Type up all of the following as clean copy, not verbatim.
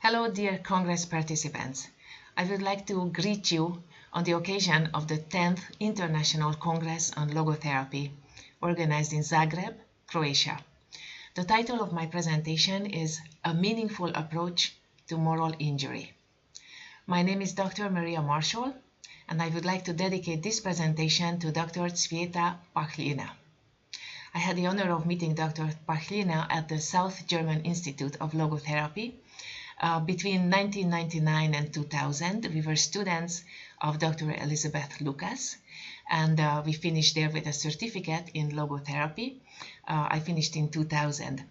Hello, dear Congress participants. I would like to greet you on the occasion of the 10th International Congress on Logotherapy, organized in Zagreb, Croatia. The title of my presentation is A Meaningful Approach to Moral Injury. My name is Dr. Maria Marshall, and I would like to dedicate this presentation to Dr. Cvjeta Pahljina. I had the honor of meeting Dr. Pahljina at the South German Institute of Logotherapy. Between 1999 and 2000, we were students of Dr. Elizabeth Lucas, and we finished there with a certificate in logotherapy. I finished in 2000.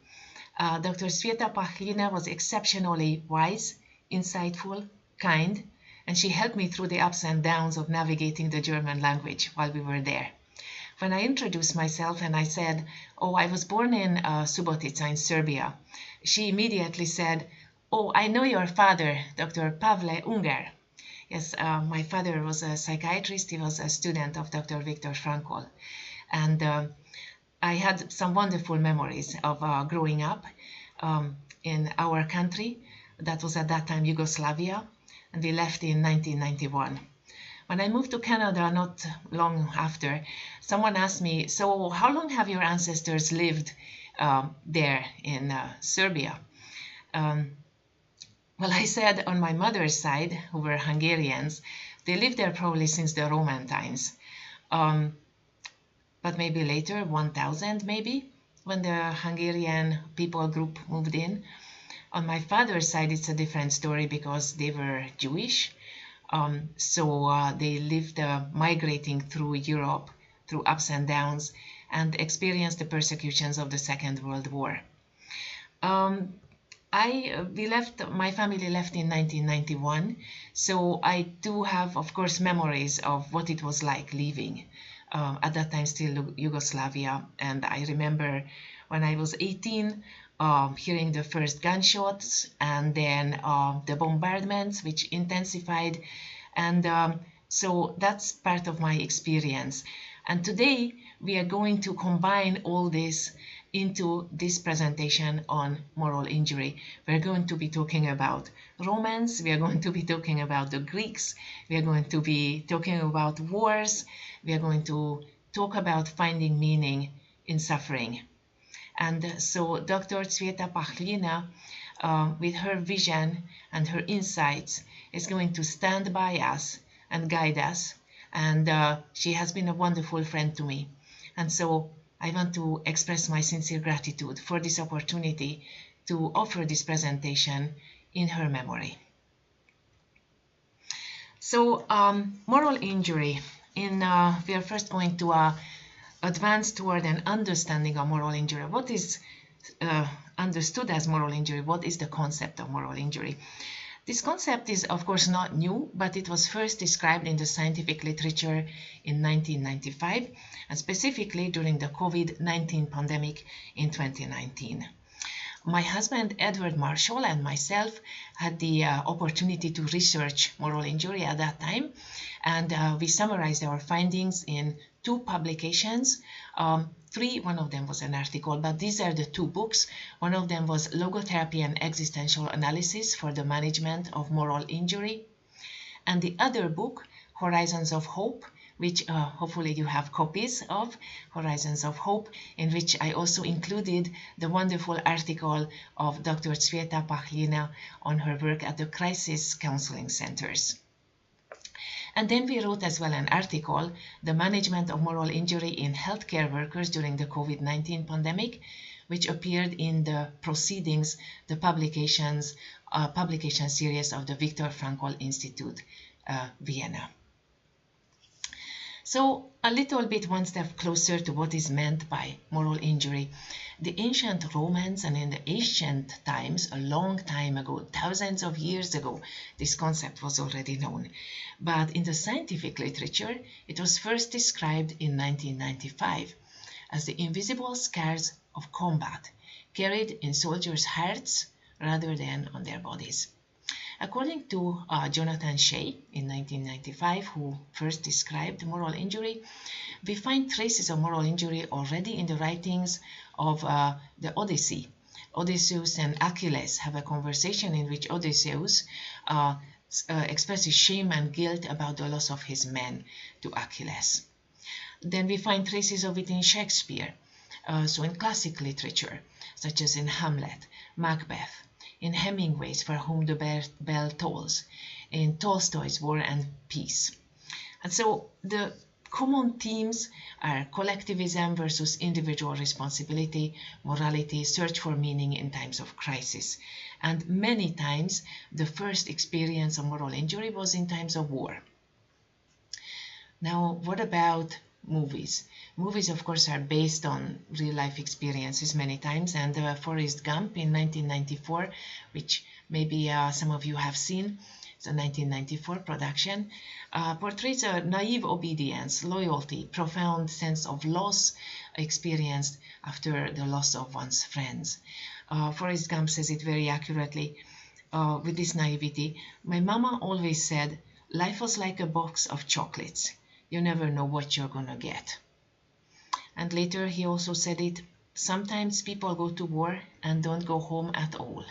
Dr. Cvjeta Pahljina was exceptionally wise, insightful, kind, and she helped me through the ups and downs of navigating the German language while we were there. When I introduced myself and I said, I was born in Subotica in Serbia, she immediately said, I know your father, Dr. Pavle Unger. Yes, my father was a psychiatrist. He was a student of Dr. Viktor Frankl. And I had some wonderful memories of growing up in our country. That was at that time Yugoslavia, and we left in 1991. When I moved to Canada not long after, someone asked me, so how long have your ancestors lived there in Serbia? Well, I said on my mother's side, who were Hungarians, they lived there probably since the Roman times. But maybe later, 1000 maybe, when the Hungarian people group moved in. On my father's side, it's a different story because they were Jewish. So they lived migrating through Europe, through ups and downs, and experienced the persecutions of the Second World War. My family left in 1991, so I do have, of course, memories of what it was like leaving. At that time, still Yugoslavia, and I remember when I was 18, hearing the first gunshots, and then the bombardments, which intensified, and so that's part of my experience. And today, we are going to combine all this into this presentation on moral injury. We're going to be talking about Romans, we are going to be talking about the Greeks, we are going to be talking about wars, we are going to talk about finding meaning in suffering. And so Dr. Cvjeta Pahljina, with her vision and her insights, is going to stand by us and guide us. And she has been a wonderful friend to me. And so I want to express my sincere gratitude for this opportunity to offer this presentation in her memory. So, moral injury. We are first going to advance toward an understanding of moral injury. What is understood as moral injury? What is the concept of moral injury? This concept is, of course, not new, but it was first described in the scientific literature in 1995, and specifically during the COVID-19 pandemic in 2019. My husband, Edward Marshall, and myself had the opportunity to research moral injury at that time, and we summarized our findings in 2 publications. 3, one of them was an article, but these are the 2 books. One of them was Logotherapy and Existential Analysis for the Management of Moral Injury. And the other book, Horizons of Hope, which hopefully you have copies of, Horizons of Hope, in which I also included the wonderful article of Dr. Cvjeta Pahljina on her work at the crisis counseling centers. And then we wrote as well an article, The Management of Moral Injury in Healthcare Workers During the COVID-19 Pandemic, which appeared in the Proceedings, the publication series of the Viktor Frankl Institute, Vienna. So a little bit one step closer to what is meant by moral injury. The ancient Romans, and in the ancient times, a long time ago, thousands of years ago, this concept was already known. But in the scientific literature, it was first described in 1995 as the invisible scars of combat carried in soldiers' hearts rather than on their bodies. According to Jonathan Shea in 1995, who first described moral injury, we find traces of moral injury already in the writings of the Odyssey Odysseus and Achilles have a conversation in which Odysseus expresses shame and guilt about the loss of his men to Achilles. Then we find traces of it in Shakespeare, so in classic literature, such as in Hamlet, Macbeth, in Hemingway's For Whom the Bell Tolls, in Tolstoy's War and Peace. And so the common themes are collectivism versus individual responsibility, morality, search for meaning in times of crisis. And many times, the first experience of moral injury was in times of war. Now, what about movies? Movies, of course, are based on real-life experiences many times, and Forrest Gump in 1994, which maybe some of you have seen, it's a 1994 production, portrays a naive obedience, loyalty, profound sense of loss experienced after the loss of one's friends. Forrest Gump says it very accurately with this naivety. My mama always said, life was like a box of chocolates. You never know what you're gonna get. And later he also said it, sometimes people go to war and don't go home at all.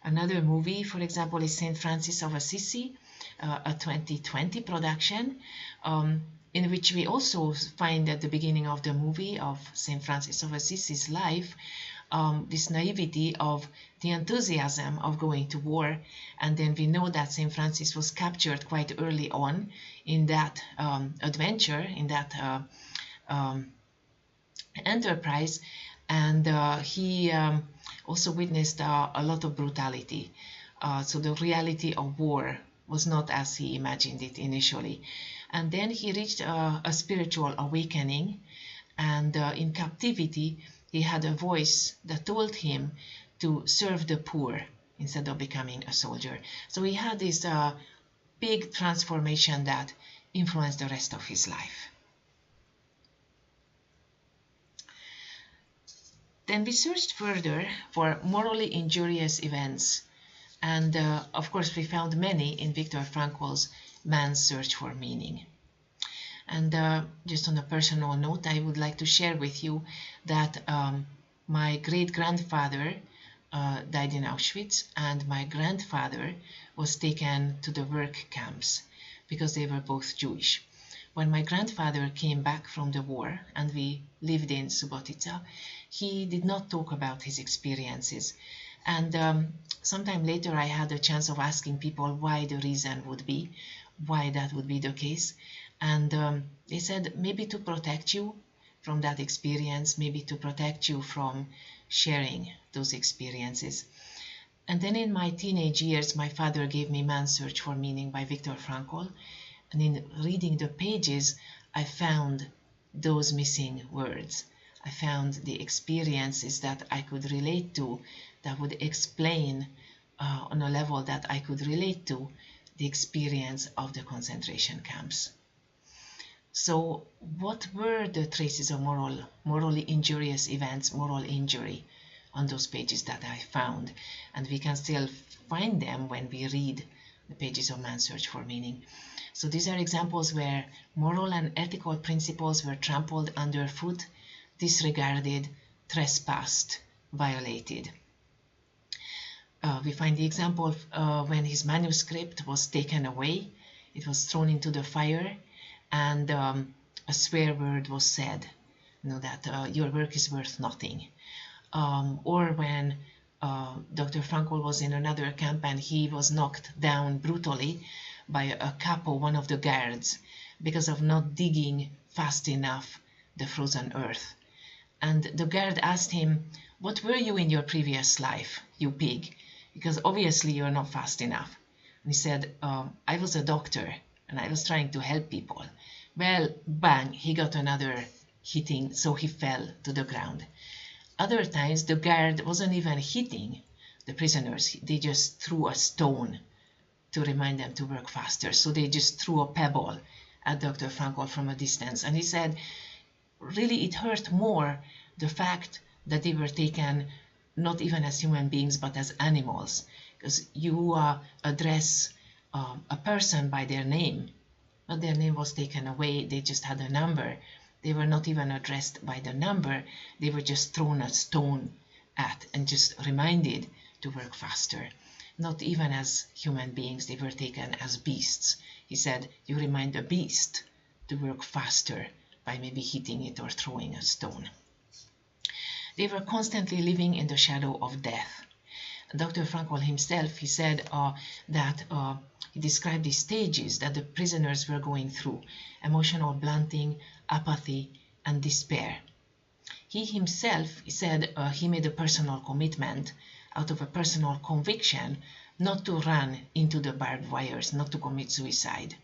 Another movie, for example, is St. Francis of Assisi, a 2020 production, in which we also find at the beginning of the movie of St. Francis of Assisi's life, this naivety of the enthusiasm of going to war. And then we know that St. Francis was captured quite early on in that adventure, in that enterprise, and he also witnessed a lot of brutality. So the reality of war was not as he imagined it initially. And then he reached a spiritual awakening, and in captivity he had a voice that told him to serve the poor instead of becoming a soldier. So he had this big transformation that influenced the rest of his life. Then we searched further for morally injurious events, and of course we found many in Viktor Frankl's Man's Search for Meaning. And just on a personal note, I would like to share with you that my great-grandfather died in Auschwitz, and my grandfather was taken to the work camps because they were both Jewish. When my grandfather came back from the war and we lived in Subotica, he did not talk about his experiences. And sometime later I had a chance of asking people why the reason would be, why that would be the case. And they said maybe to protect you from that experience, maybe to protect you from sharing those experiences. And then in my teenage years, my father gave me Man's Search for Meaning by Viktor Frankl. And in reading the pages, I found those missing words. I found the experiences that I could relate to, that would explain on a level that I could relate to the experience of the concentration camps. So what were the traces of morally injurious events, moral injury on those pages that I found? And we can still find them when we read the pages of Man's Search for Meaning. So these are examples where moral and ethical principles were trampled underfoot, disregarded, trespassed, violated. We find the example when his manuscript was taken away, it was thrown into the fire, and a swear word was said, that your work is worth nothing. Or when Dr. Frankl was in another camp and he was knocked down brutally by a capo, one of the guards, because of not digging fast enough the frozen earth. And the guard asked him, what were you in your previous life, you pig? Because obviously you're not fast enough. And he said, I was a doctor and I was trying to help people. Well, bang, he got another hitting, so he fell to the ground. Other times the guard wasn't even hitting the prisoners, they just threw a stone to remind them to work faster. So they just threw a pebble at Dr. Frankl from a distance. And he said, really, it hurt more the fact that they were taken not even as human beings, but as animals. Because you address a person by their name, but their name was taken away, they just had a number. They were not even addressed by the number, they were just thrown a stone at and just reminded to work faster. Not even as human beings, they were taken as beasts. He said, you remind a beast to work faster by maybe hitting it or throwing a stone. They were constantly living in the shadow of death. Dr. Frankl himself, he said that he described the stages that the prisoners were going through: emotional blunting, apathy, and despair. He himself, he said, he made a personal commitment out of a personal conviction not to run into the barbed wires, not to commit suicide.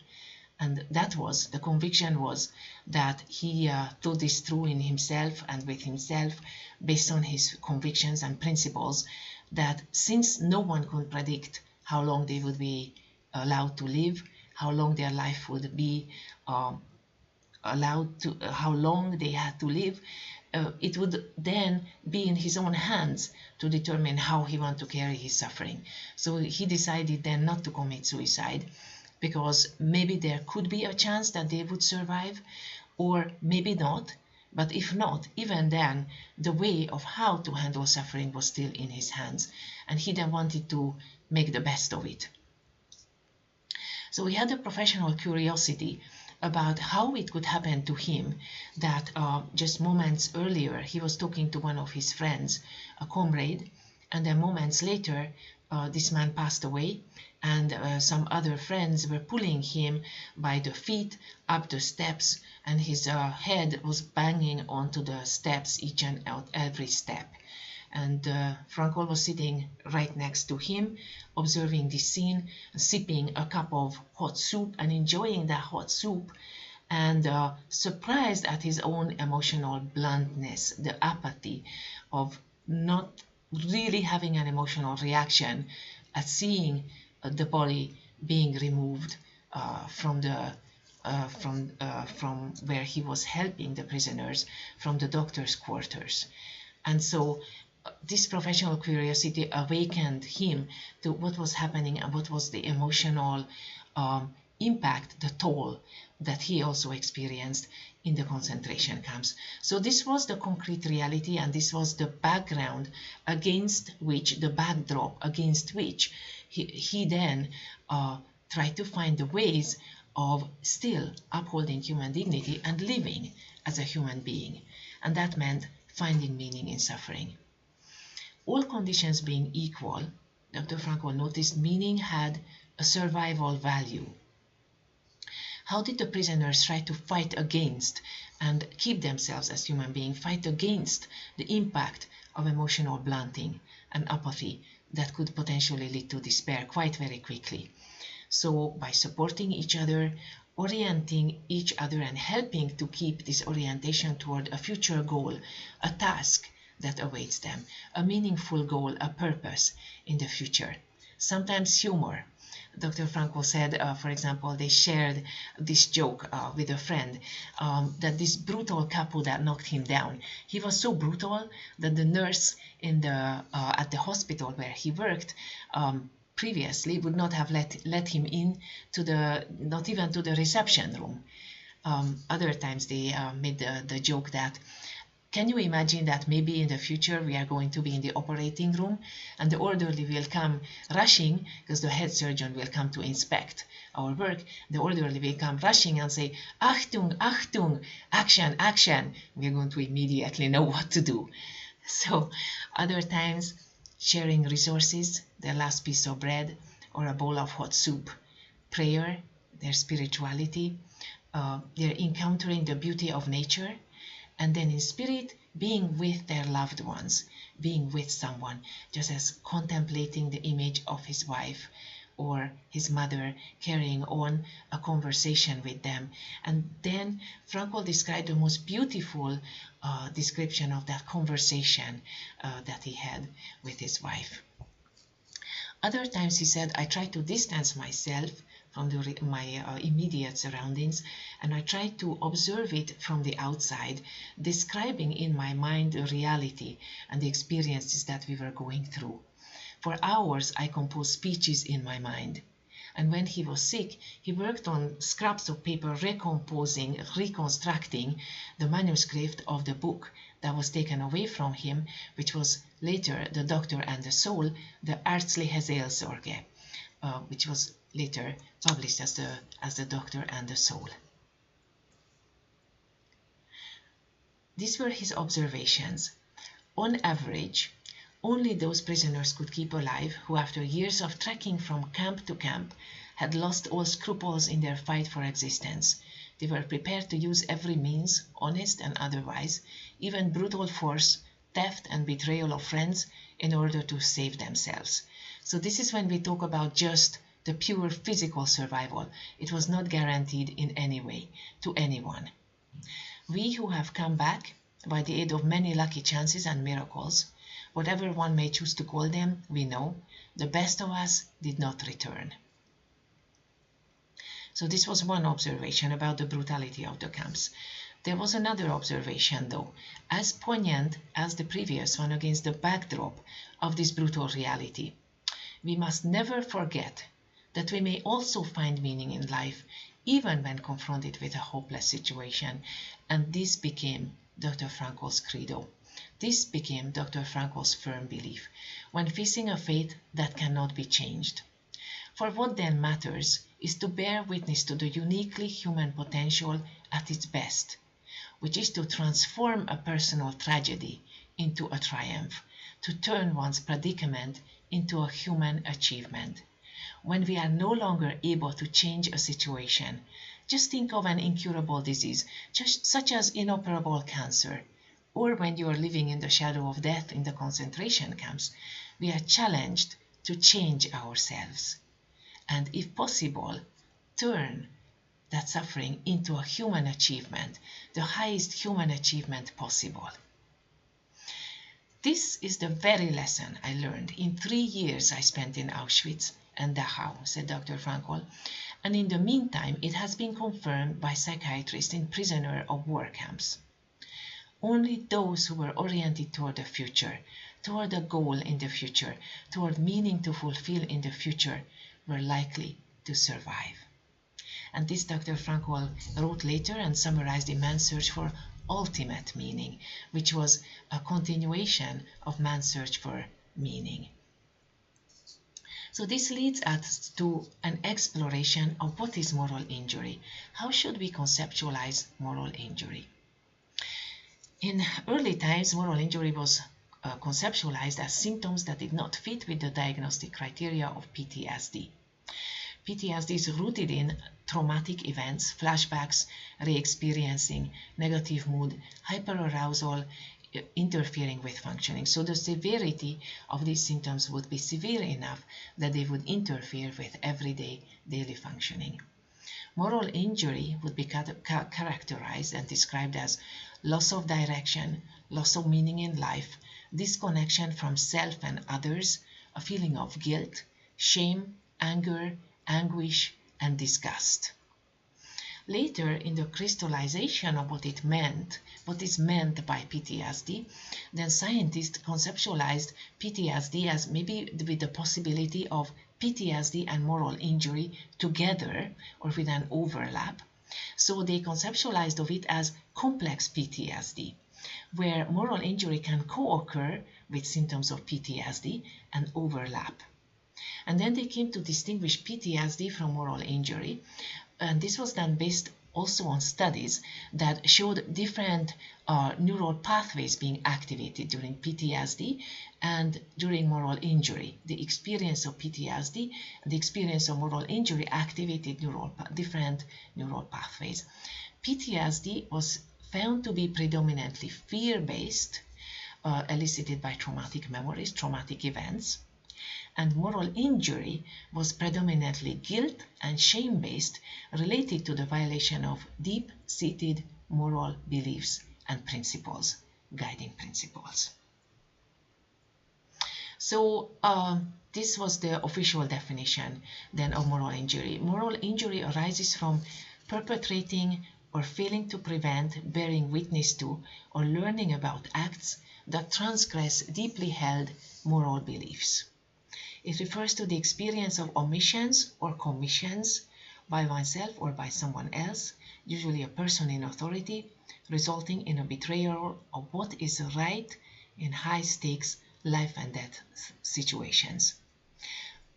And the conviction was that he thought this through in himself and with himself, based on his convictions and principles, that since no one could predict how long they would be allowed to live, how long their life would be how long they had to live, it would then be in his own hands to determine how he wanted to carry his suffering. So he decided then not to commit suicide, because maybe there could be a chance that they would survive, or maybe not. But if not, even then, the way of how to handle suffering was still in his hands, and he then wanted to make the best of it. So he had a professional curiosity about how it could happen to him that just moments earlier he was talking to one of his friends, a comrade, and then moments later this man passed away, and some other friends were pulling him by the feet up the steps, and his head was banging onto the steps each and every step. And Frankl was sitting right next to him, observing this scene, sipping a cup of hot soup and enjoying that hot soup, and surprised at his own emotional bluntness, the apathy of not really having an emotional reaction at seeing the body being removed from where he was helping the prisoners, from the doctor's quarters. And so this professional curiosity awakened him to what was happening and what was the emotional impact, the toll that he also experienced in the concentration camps. So this was the concrete reality, and this was the background against which, the backdrop against which he then tried to find the ways of still upholding human dignity and living as a human being. And that meant finding meaning in suffering. All conditions being equal, Dr. Frankl noticed meaning had a survival value. How did the prisoners try to fight against and keep themselves as human beings, fight against the impact of emotional blunting and apathy that could potentially lead to despair quite very quickly? So by supporting each other, orienting each other, and helping to keep this orientation toward a future goal, a task that awaits them, a meaningful goal, a purpose in the future. Sometimes humor. Dr. Frankl said, for example, they shared this joke with a friend, that this brutal couple that knocked him down, he was so brutal that the nurse at the hospital where he worked previously would not have let him in not even to the reception room. Other times they made the joke that, can you imagine that maybe in the future we are going to be in the operating room and the orderly will come rushing, because the head surgeon will come to inspect our work. The orderly will come rushing and say, Achtung, Achtung, action, action. We are going to immediately know what to do. So other times, sharing resources, their last piece of bread or a bowl of hot soup, prayer, their spirituality, they're encountering the beauty of nature, and then in spirit being with their loved ones, being with someone, just as contemplating the image of his wife or his mother, carrying on a conversation with them. And then Frankl described the most beautiful description of that conversation that he had with his wife. Other times he said, I try to distance myself from my immediate surroundings, and I try to observe it from the outside, describing in my mind the reality and the experiences that we were going through. For hours I composed speeches in my mind. And when he was sick, he worked on scraps of paper reconstructing the manuscript of the book that was taken away from him, which was later The Doctor and the Soul, the Ärztliche Seelsorge, which was later published as the Doctor and the Soul. These were his observations. On average, only those prisoners could keep alive who, after years of trekking from camp to camp, had lost all scruples in their fight for existence. They were prepared to use every means, honest and otherwise, even brutal force, theft and betrayal of friends, in order to save themselves. So this is when we talk about just the pure physical survival. It was not guaranteed in any way to anyone. We who have come back, by the aid of many lucky chances and miracles, whatever one may choose to call them, we know the best of us did not return. So this was one observation about the brutality of the camps. There was another observation, though, as poignant as the previous one against the backdrop of this brutal reality. We must never forget that we may also find meaning in life, even when confronted with a hopeless situation, and this became Dr. Frankl's credo. This became Dr. Frankl's firm belief when facing a fate that cannot be changed. For what then matters is to bear witness to the uniquely human potential at its best, which is to transform a personal tragedy into a triumph, to turn one's predicament into a human achievement. When we are no longer able to change a situation, just think of an incurable disease, such as inoperable cancer, or when you are living in the shadow of death in the concentration camps, we are challenged to change ourselves. And if possible, turn that suffering into a human achievement, the highest human achievement possible. This is the very lesson I learned in 3 years I spent in Auschwitz and Dachau, said Dr. Frankl, and in the meantime it has been confirmed by psychiatrists in prisoner of war camps. Only those who were oriented toward the future, toward a goal in the future, toward meaning to fulfill in the future, were likely to survive. And this Dr. Frankl wrote later and summarized in Man's Search for Ultimate Meaning, which was a continuation of Man's Search for Meaning. So this leads us to an exploration of what is moral injury. How should we conceptualize moral injury? In early times, moral injury was conceptualized as symptoms that did not fit with the diagnostic criteria of PTSD. PTSD is rooted in traumatic events, flashbacks, re-experiencing, negative mood, hyperarousal, interfering with functioning. So the severity of these symptoms would be severe enough that they would interfere with everyday daily functioning. Moral injury would be characterized and described as loss of direction, loss of meaning in life, disconnection from self and others, a feeling of guilt, shame, anger, anguish, and disgust. Later, in the crystallization of what is meant by PTSD, then scientists conceptualized PTSD as maybe with the possibility of PTSD and moral injury together or with an overlap. So they conceptualized of it as complex PTSD, where moral injury can co-occur with symptoms of PTSD and overlap. And then they came to distinguish PTSD from moral injury, and this was done based also on studies that showed different neural pathways being activated during PTSD and during moral injury. The experience of PTSD and the experience of moral injury activated different neural pathways. PTSD was found to be predominantly fear-based, elicited by traumatic memories, traumatic events. And moral injury was predominantly guilt and shame-based, related to the violation of deep-seated moral beliefs and principles, guiding principles. So this was the official definition then of moral injury. Moral injury arises from perpetrating or failing to prevent, bearing witness to, or learning about acts that transgress deeply held moral beliefs. It refers to the experience of omissions or commissions by oneself or by someone else, usually a person in authority, resulting in a betrayal of what is right in high-stakes life and death situations.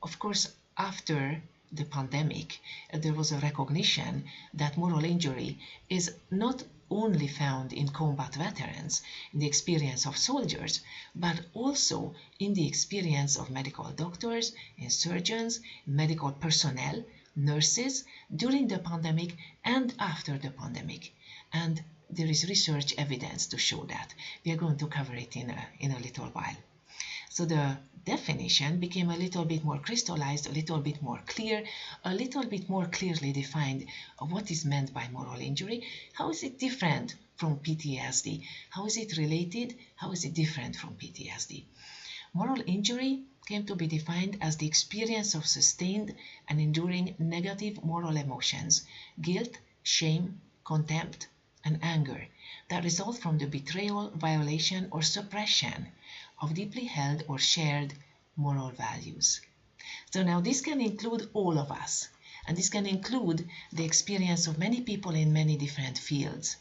Of course, after the pandemic, there was a recognition that moral injury is not only found in combat veterans, in the experience of soldiers, but also in the experience of medical doctors, in surgeons, medical personnel, nurses, during the pandemic and after the pandemic. And there is research evidence to show that. We are going to cover it in a little while. So the definition became a little bit more crystallized, a little bit more clear, a little bit more clearly defined of what is meant by moral injury. How is it different from PTSD? How is it related? How is it different from PTSD? Moral injury came to be defined as the experience of sustained and enduring negative moral emotions, guilt, shame, contempt, and anger that result from the betrayal, violation, or suppression of deeply held or shared moral values. So now this can include all of us, and this can include the experience of many people in many different fields.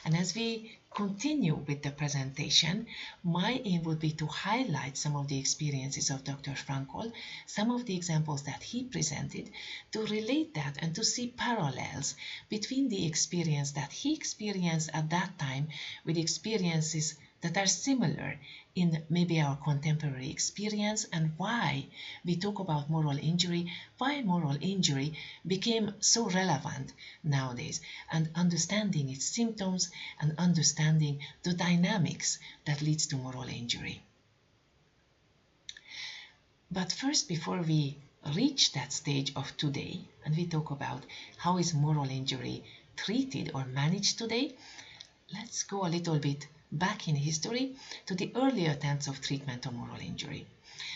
And as we continue with the presentation, my aim would be to highlight some of the experiences of Dr. Frankl, some of the examples that he presented, to relate that and to see parallels between the experience that he experienced at that time with experiences that are similar in maybe our contemporary experience, and why we talk about moral injury, why moral injury became so relevant nowadays, and understanding its symptoms and understanding the dynamics that leads to moral injury. But first, before we reach that stage of today, and we talk about how is moral injury treated or managed today, let's go a little bit back in history to the early attempts of treatment of moral injury.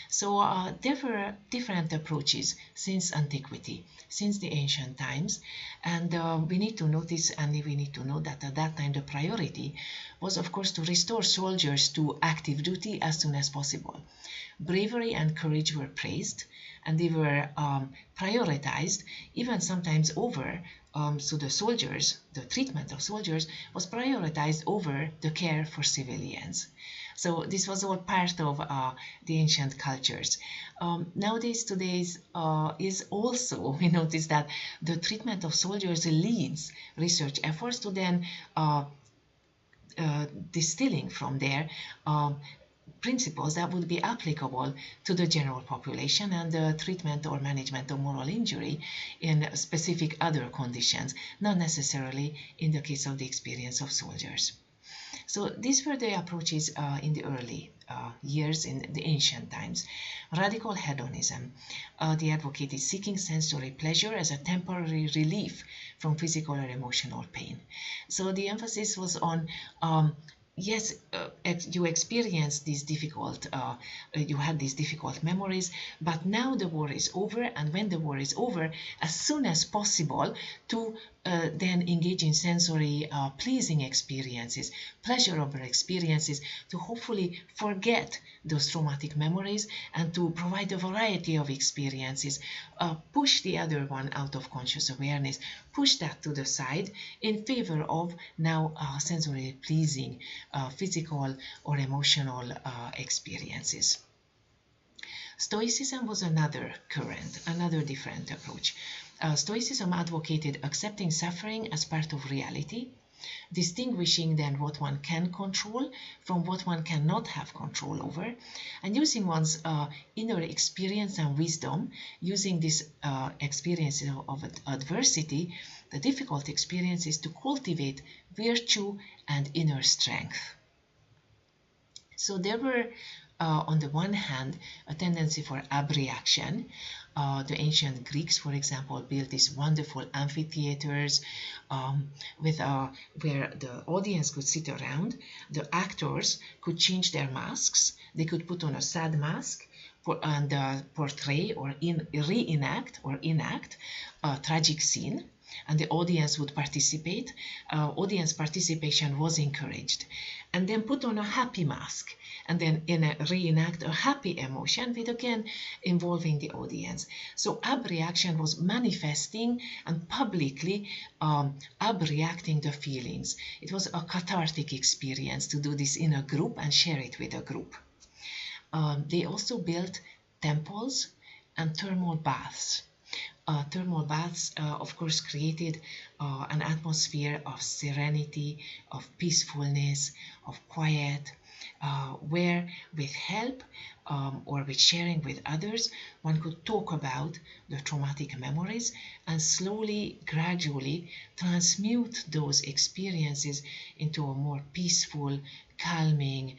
So there were different approaches since antiquity, since the ancient times, and we need to notice and we need to know that at that time the priority was, of course, to restore soldiers to active duty as soon as possible. Bravery and courage were praised, and they were prioritized, even sometimes over. So the soldiers, the treatment of soldiers was prioritized over the care for civilians. So this was all part of the ancient cultures. Nowadays, today's is also, we notice that the treatment of soldiers leads research efforts to then distilling from there principles that would be applicable to the general population and the treatment or management of moral injury in specific other conditions, not necessarily in the case of the experience of soldiers. So these were the approaches in the early years in the ancient times. Radical hedonism. They advocated seeking sensory pleasure as a temporary relief from physical or emotional pain. So the emphasis was on yes, you experienced these difficult, you had these difficult memories, but now the war is over, and when the war is over, as soon as possible to then engage in sensory pleasing experiences, pleasurable experiences, to hopefully forget those traumatic memories and to provide a variety of experiences, push the other one out of conscious awareness, push that to the side in favor of now sensory pleasing physical or emotional experiences. Stoicism was another current, another different approach. Stoicism advocated accepting suffering as part of reality, distinguishing then what one can control from what one cannot have control over, and using one's inner experience and wisdom, using this experience of adversity, the difficult experiences, to cultivate virtue and inner strength. So there were, on the one hand, a tendency for abreaction. The ancient Greeks, for example, built these wonderful amphitheaters where the audience could sit around. The actors could change their masks. They could put on a sad mask and portray or enact a tragic scene. and the audience would participate. Audience participation was encouraged, and then put on a happy mask, and then reenact a happy emotion with again involving the audience. So abreaction was manifesting and publicly abreacting the feelings. It was a cathartic experience to do this in a group and share it with a group. They also built temples and thermal baths. Thermal baths, of course, created an atmosphere of serenity, of peacefulness, of quiet, where with help or with sharing with others, one could talk about the traumatic memories and slowly, gradually transmute those experiences into a more peaceful, calming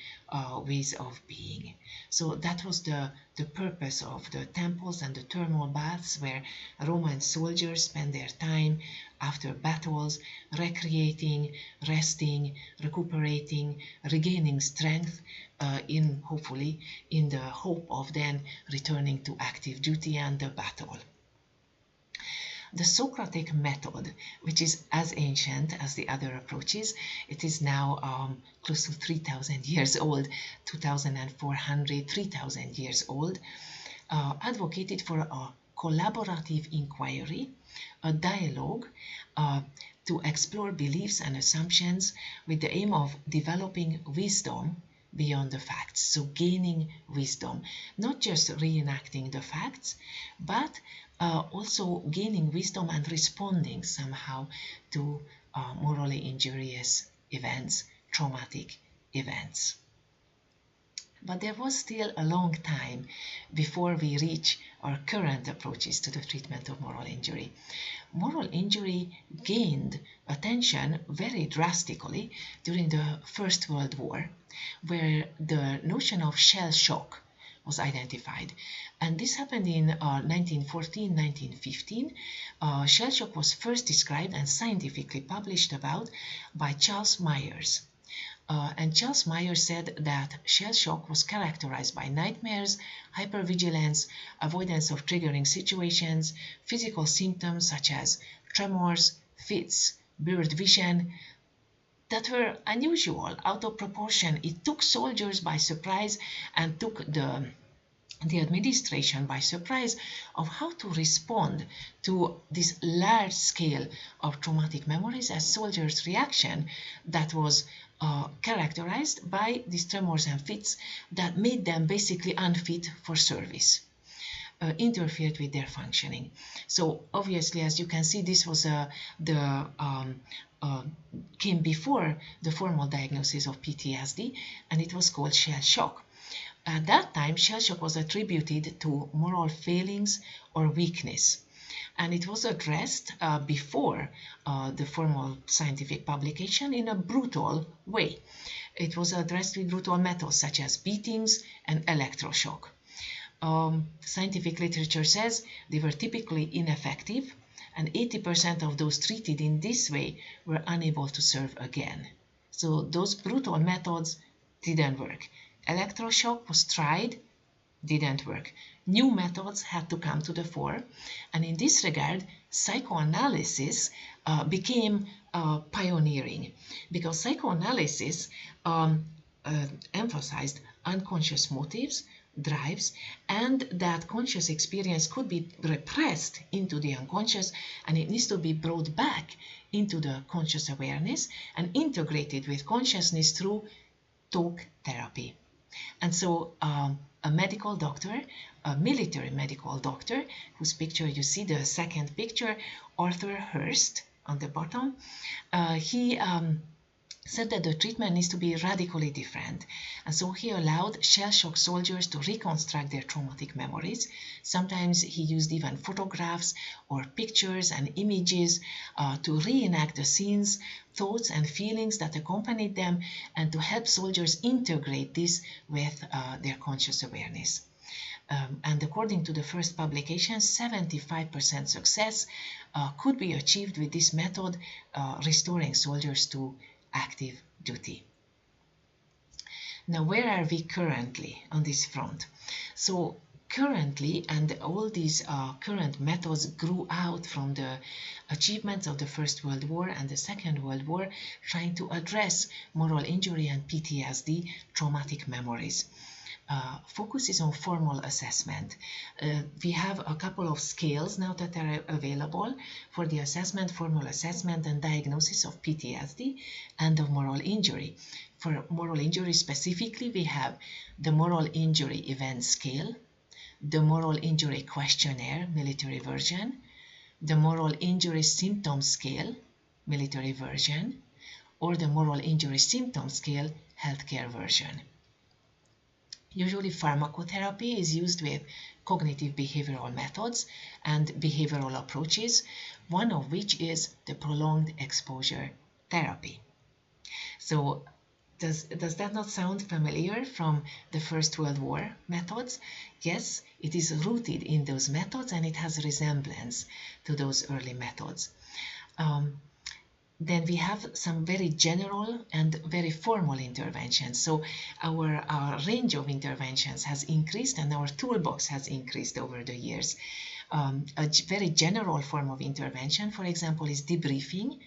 ways of being. So that was the purpose of the temples and the thermal baths, where Roman soldiers spent their time after battles recreating, resting, recuperating, regaining strength hopefully in the hope of then returning to active duty and the battle. The Socratic method, which is as ancient as the other approaches, it is now close to 3,000 years old, 2,400, 3,000 years old, advocated for a collaborative inquiry, a dialogue to explore beliefs and assumptions with the aim of developing wisdom beyond the facts. So gaining wisdom, not just reenacting the facts, but also gaining wisdom and responding somehow to morally injurious events, traumatic events. But there was still a long time before we reach our current approaches to the treatment of moral injury. Moral injury gained attention very drastically during the First World War, where the notion of shell shock was identified. And this happened in 1914, 1915. Shell shock was first described and scientifically published about by Charles Myers. And Charles Myers said that shell shock was characterized by nightmares, hypervigilance, avoidance of triggering situations, physical symptoms such as tremors, fits, blurred vision, that were unusual, out of proportion. It took soldiers by surprise and took the administration by surprise of how to respond to this large scale of traumatic memories as soldiers' reaction that was characterized by these tremors and fits that made them basically unfit for service, interfered with their functioning. So obviously, as you can see, this was came before the formal diagnosis of PTSD, and it was called shell shock. At that time, shell shock was attributed to moral failings or weakness, and it was addressed before the formal scientific publication in a brutal way. It was addressed with brutal methods such as beatings and electroshock. Scientific literature says they were typically ineffective, and 80% of those treated in this way were unable to serve again. So those brutal methods didn't work. Electroshock was tried, didn't work. New methods had to come to the fore, and in this regard, psychoanalysis became pioneering, because psychoanalysis emphasized unconscious motives, drives, and that conscious experience could be repressed into the unconscious, and it needs to be brought back into the conscious awareness and integrated with consciousness through talk therapy. And so a medical doctor, a military medical doctor, whose picture you see, the second picture, Arthur Hurst on the bottom, he said that the treatment needs to be radically different. And so he allowed shell shock soldiers to reconstruct their traumatic memories. Sometimes he used even photographs or pictures and images to reenact the scenes, thoughts and feelings that accompanied them, and to help soldiers integrate this with their conscious awareness. And according to the first publication, 75% success could be achieved with this method, restoring soldiers to active duty. Now, where are we currently on this front? So currently, and all these current methods grew out from the achievements of the First World War and the Second World War, trying to address moral injury and PTSD, traumatic memories. Focuses on formal assessment. We have a couple of scales now that are available for the assessment, formal assessment and diagnosis of PTSD and of moral injury. For moral injury specifically, we have the moral injury event scale, the moral injury questionnaire, military version, the moral injury symptom scale, military version, or the moral injury symptom scale, healthcare version. Usually pharmacotherapy is used with cognitive behavioral methods and behavioral approaches, one of which is the prolonged exposure therapy. So does that not sound familiar from the First World War methods? Yes, it is rooted in those methods and it has resemblance to those early methods. Then we have some very general and very formal interventions. So our range of interventions has increased and our toolbox has increased over the years. A very general form of intervention, for example, is debriefing.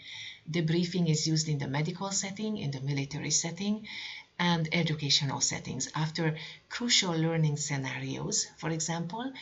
Debriefing is used in the medical setting, in the military setting, and educational settings. After crucial learning scenarios, for example,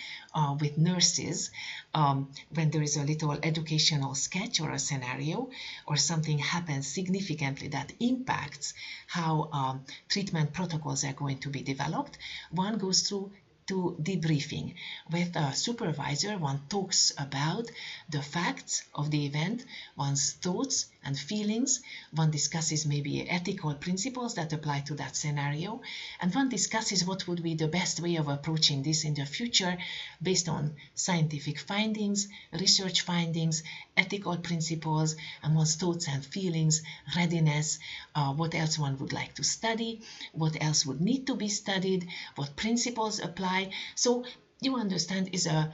with nurses, when there is a little educational sketch or a scenario, or something happens significantly that impacts how treatment protocols are going to be developed, one goes through to debriefing. With a supervisor, one talks about the facts of the event, one's thoughts and feelings, one discusses maybe ethical principles that apply to that scenario, and one discusses what would be the best way of approaching this in the future based on scientific findings, research findings, ethical principles, and one's thoughts and feelings, readiness, what else one would like to study, what else would need to be studied, what principles apply. So you understand is a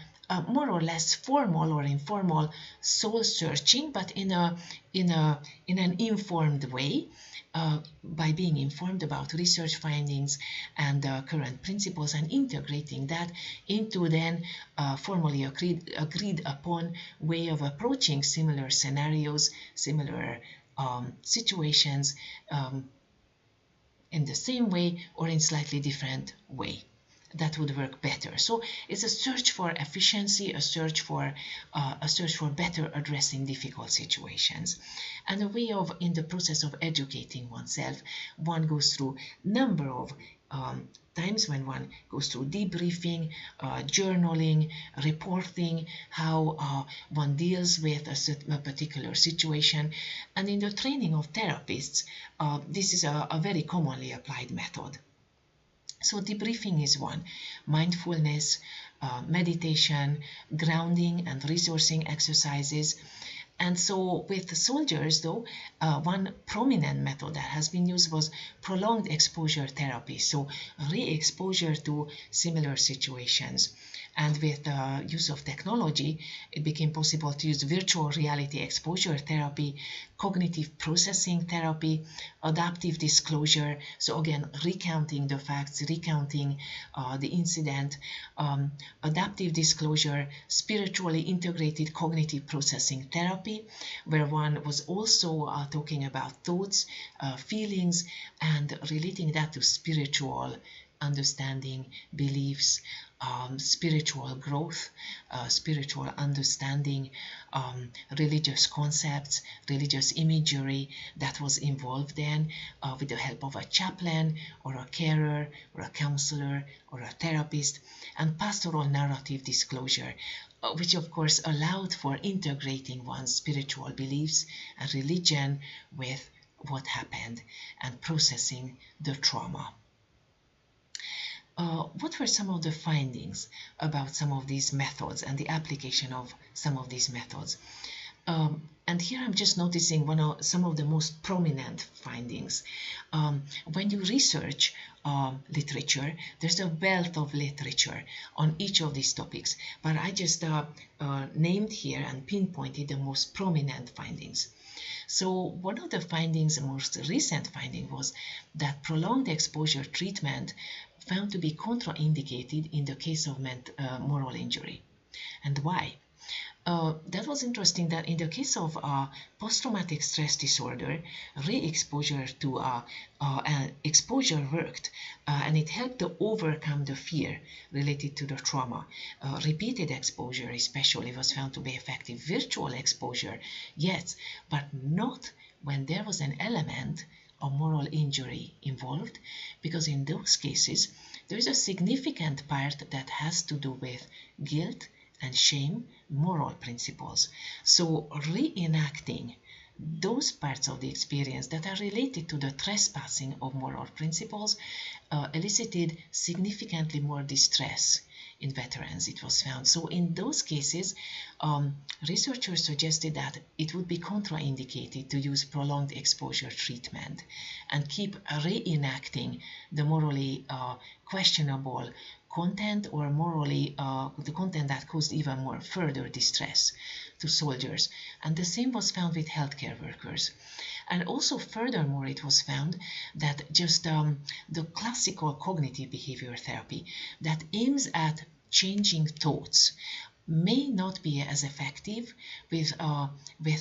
more or less formal or informal soul searching, but in an informed way, by being informed about research findings and current principles and integrating that into then formally agreed upon way of approaching similar scenarios, similar situations in the same way or in slightly different way. That would work better. So it's a search for efficiency, a search for better addressing difficult situations, and a way of, in the process of educating oneself, one goes through number of times when one goes through debriefing, journaling, reporting, how one deals with a particular situation. And in the training of therapists, this is a very commonly applied method. So debriefing is one. Mindfulness, meditation, grounding and resourcing exercises. And so with the soldiers, though, one prominent method that has been used was prolonged exposure therapy, so re-exposure to similar situations. And with the use of technology, it became possible to use virtual reality exposure therapy, cognitive processing therapy, adaptive disclosure, so again, recounting the facts, recounting the incident, adaptive disclosure, spiritually integrated cognitive processing therapy, where one was also talking about thoughts, feelings, and relating that to spiritual understanding, beliefs, spiritual growth, spiritual understanding, religious concepts, religious imagery that was involved then with the help of a chaplain or a carer or a counselor or a therapist, and pastoral narrative disclosure, which of course allowed for integrating one's spiritual beliefs and religion with what happened and processing the trauma. What were some of the findings about some of these methods and the application of some of these methods? And here I'm just noticing some of the most prominent findings. When you research literature, there's a wealth of literature on each of these topics, but I just named here and pinpointed the most prominent findings. So one of the findings, the most recent finding, was that prolonged exposure treatment found to be contraindicated in the case of moral injury. And why? That was interesting that in the case of post-traumatic stress disorder, re-exposure to exposure worked, and it helped to overcome the fear related to the trauma. Repeated exposure especially was found to be effective. Virtual exposure, yes, but not when there was an element of moral injury involved, because in those cases there is a significant part that has to do with guilt and shame, moral principles. So reenacting those parts of the experience that are related to the trespassing of moral principles elicited significantly more distress in veterans, it was found. So in those cases, researchers suggested that it would be contraindicated to use prolonged exposure treatment and keep reenacting the morally questionable content, or morally the content that caused even more further distress to soldiers. And the same was found with healthcare workers. And also furthermore, it was found that just the classical cognitive behavior therapy that aims at changing thoughts may not be as effective with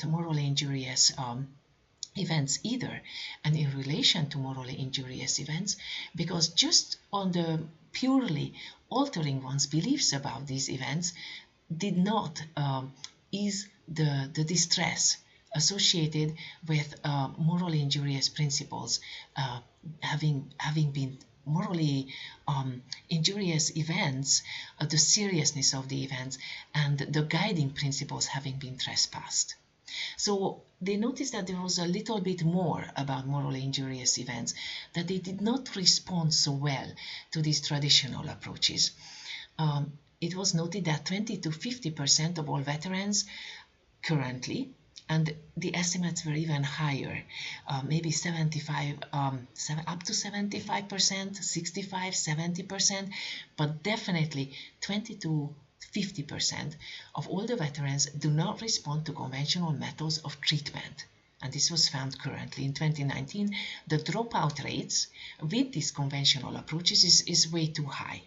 morally injurious events either, and in relation to morally injurious events, because just on the purely altering one's beliefs about these events did not ease the distress associated with morally injurious principles having been morally injurious events, the seriousness of the events, and the guiding principles having been trespassed. So they noticed that there was a little bit more about morally injurious events, that they did not respond so well to these traditional approaches. It was noted that 20 to 50% of all veterans currently, and the estimates were even higher, maybe 75, up to 75%, 65, 70%, but definitely 20 to 50% of all the veterans do not respond to conventional methods of treatment. And this was found currently in 2019. The dropout rates with these conventional approaches is way too high.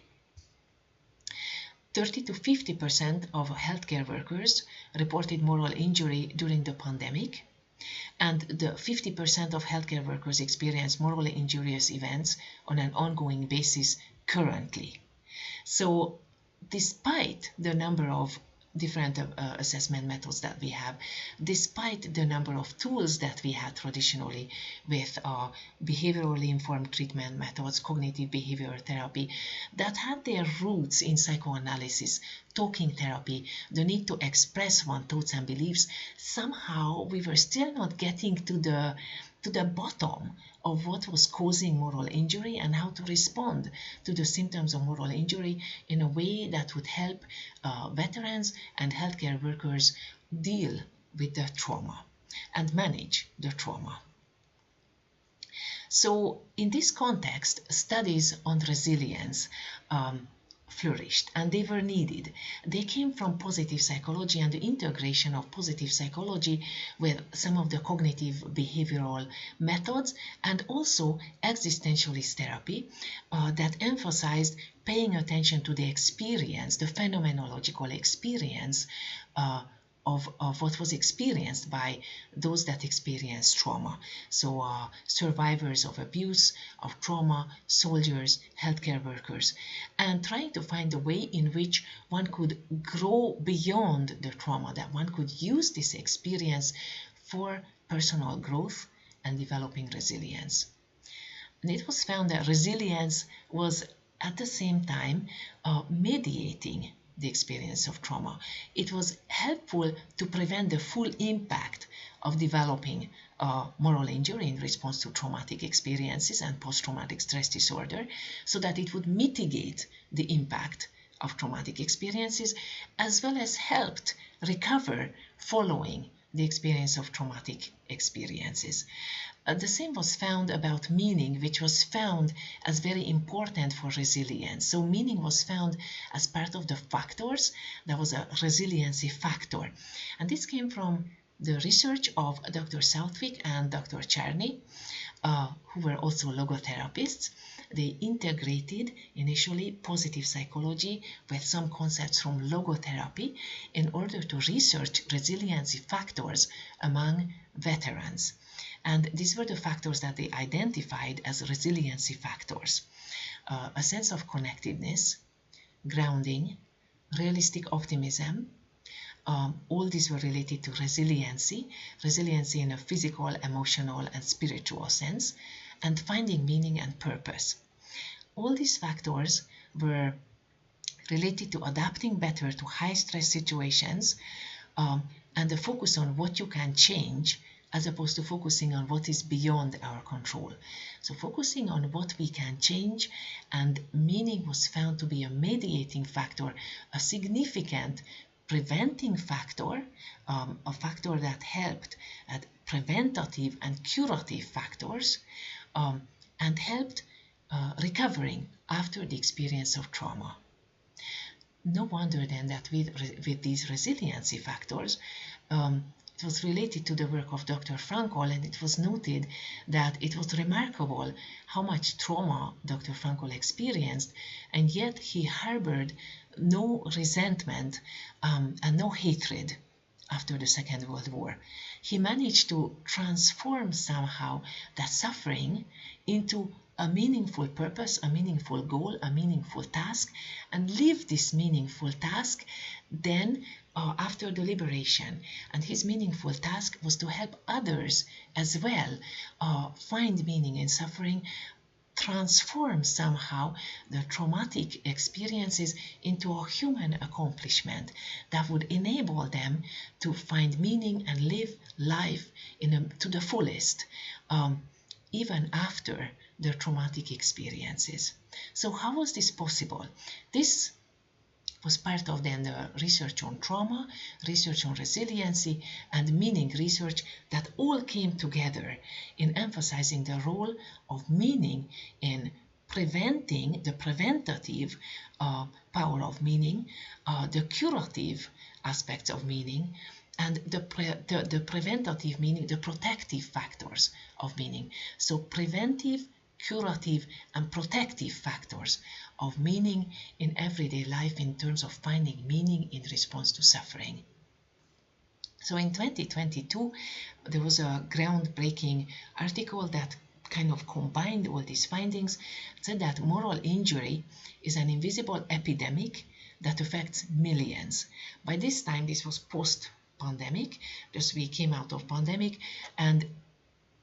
30 to 50% of healthcare workers reported moral injury during the pandemic, and the 50% of healthcare workers experience morally injurious events on an ongoing basis currently. So despite the number of different assessment methods that we have, despite the number of tools that we had traditionally with behaviorally informed treatment methods, cognitive behavioral therapy, that had their roots in psychoanalysis, talking therapy, the need to express one's thoughts and beliefs, somehow we were still not getting to the bottom of what was causing moral injury and how to respond to the symptoms of moral injury in a way that would help veterans and healthcare workers deal with the trauma and manage the trauma. So in this context, studies on resilience flourished, and they were needed. They came from positive psychology and the integration of positive psychology with some of the cognitive behavioral methods, and also existentialist therapy that emphasized paying attention to the experience, the phenomenological experience of what was experienced by those that experience trauma. So survivors of abuse, of trauma, soldiers, healthcare workers, and trying to find a way in which one could grow beyond the trauma, that one could use this experience for personal growth and developing resilience. And it was found that resilience was at the same time mediating the experience of trauma. It was helpful to prevent the full impact of developing moral injury in response to traumatic experiences and post-traumatic stress disorder, so that it would mitigate the impact of traumatic experiences, as well as helped recover following the experience of traumatic experiences. The same was found about meaning, which was found as very important for resilience. So meaning was found as part of the factors. That was a resiliency factor. And this came from the research of Dr. Southwick and Dr. Charney, who were also logotherapists. they integrated initially positive psychology with some concepts from logotherapy in order to research resiliency factors among veterans. And these were the factors that they identified as resiliency factors. A sense of connectedness, grounding, realistic optimism. All these were related to resiliency in a physical, emotional, and spiritual sense, and finding meaning and purpose. All these factors were related to adapting better to high-stress situations, and the focus on what you can change as opposed to focusing on what is beyond our control. So focusing on what we can change, and meaning was found to be a mediating factor, a significant preventing factor, a factor that helped at preventative and curative factors, and helped recovering after the experience of trauma. No wonder then that with these resiliency factors, it was related to the work of Dr. Frankl, and it was noted that it was remarkable how much trauma Dr. Frankl experienced, and yet he harbored no resentment and no hatred after the Second World War. He managed to transform somehow that suffering into a meaningful purpose, a meaningful goal, a meaningful task, and live this meaningful task then after the liberation. And his meaningful task was to help others as well find meaning in suffering, transform somehow the traumatic experiences into a human accomplishment that would enable them to find meaning and live life to the fullest, even after their traumatic experiences. So how was this possible? This was part of then the research on trauma, research on resiliency, and meaning research that all came together in emphasizing the role of meaning in preventing the preventative power of meaning, the curative aspects of meaning, and the preventative meaning, the protective factors of meaning. So preventive, curative, and protective factors of meaning in everyday life in terms of finding meaning in response to suffering. So in 2022, there was a groundbreaking article that kind of combined all these findings. It said that moral injury is an invisible epidemic that affects millions. By this time, this was post-pandemic, just we came out of pandemic, and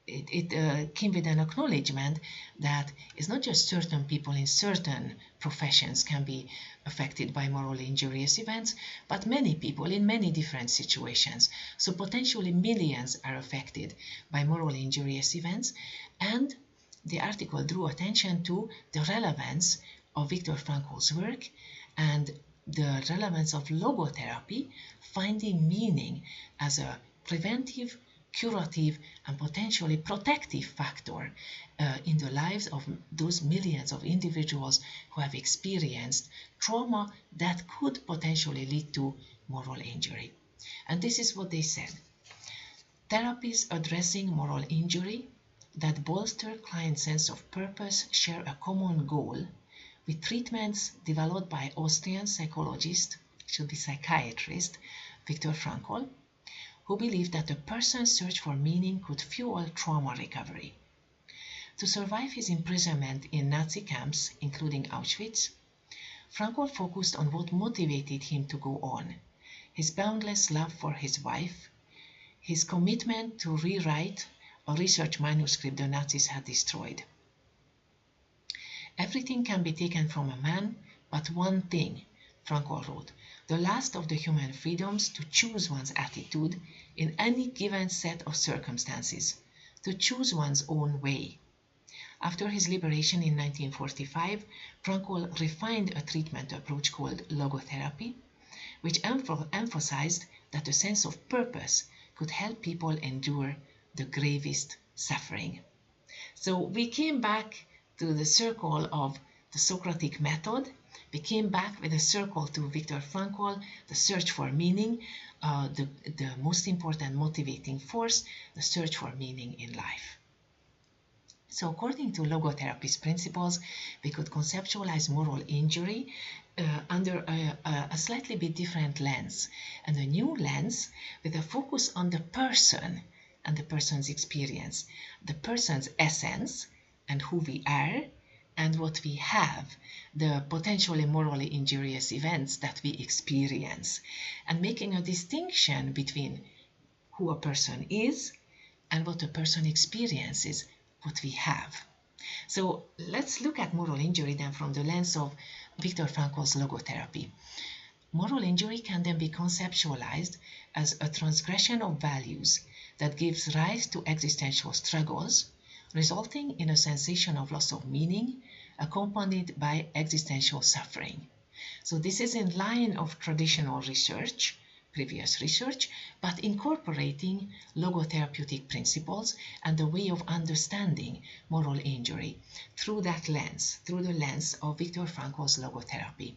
it came with an acknowledgement that it's not just certain people in certain professions can be affected by moral injurious events, but many people in many different situations. So potentially millions are affected by moral injurious events, and the article drew attention to the relevance of Viktor Frankl's work and the relevance of logotherapy, finding meaning as a preventive, curative, and potentially protective factor in the lives of those millions of individuals who have experienced trauma that could potentially lead to moral injury. And this is what they said. Therapies addressing moral injury that bolster clients' sense of purpose share a common goal with treatments developed by Austrian psychologist, should be psychiatrist, Viktor Frankl, who believed that a person's search for meaning could fuel trauma recovery. To survive his imprisonment in Nazi camps, including Auschwitz, Frankl focused on what motivated him to go on: his boundless love for his wife, his commitment to rewrite a research manuscript the Nazis had destroyed. Everything can be taken from a man, but one thing, Frankl wrote, the last of the human freedoms to choose one's attitude in any given set of circumstances, to choose one's own way. After his liberation in 1945, Frankl refined a treatment approach called logotherapy, which emphasized that a sense of purpose could help people endure the gravest suffering. So we came back to the circle of the Socratic method. We came back with a circle to Viktor Frankl, the search for meaning, the most important motivating force, the search for meaning in life. So according to logotherapy's principles, we could conceptualize moral injury under a slightly bit different lens, and a new lens with a focus on the person and the person's experience, the person's essence and who we are and what we have, the potentially morally injurious events that we experience, and making a distinction between who a person is and what a person experiences, what we have. So let's look at moral injury then from the lens of Viktor Frankl's logotherapy. Moral injury can then be conceptualized as a transgression of values that gives rise to existential struggles, resulting in a sensation of loss of meaning, accompanied by existential suffering. So this is in line of traditional research, previous research, but incorporating logotherapeutic principles and the way of understanding moral injury through that lens, through the lens of Viktor Frankl's logotherapy.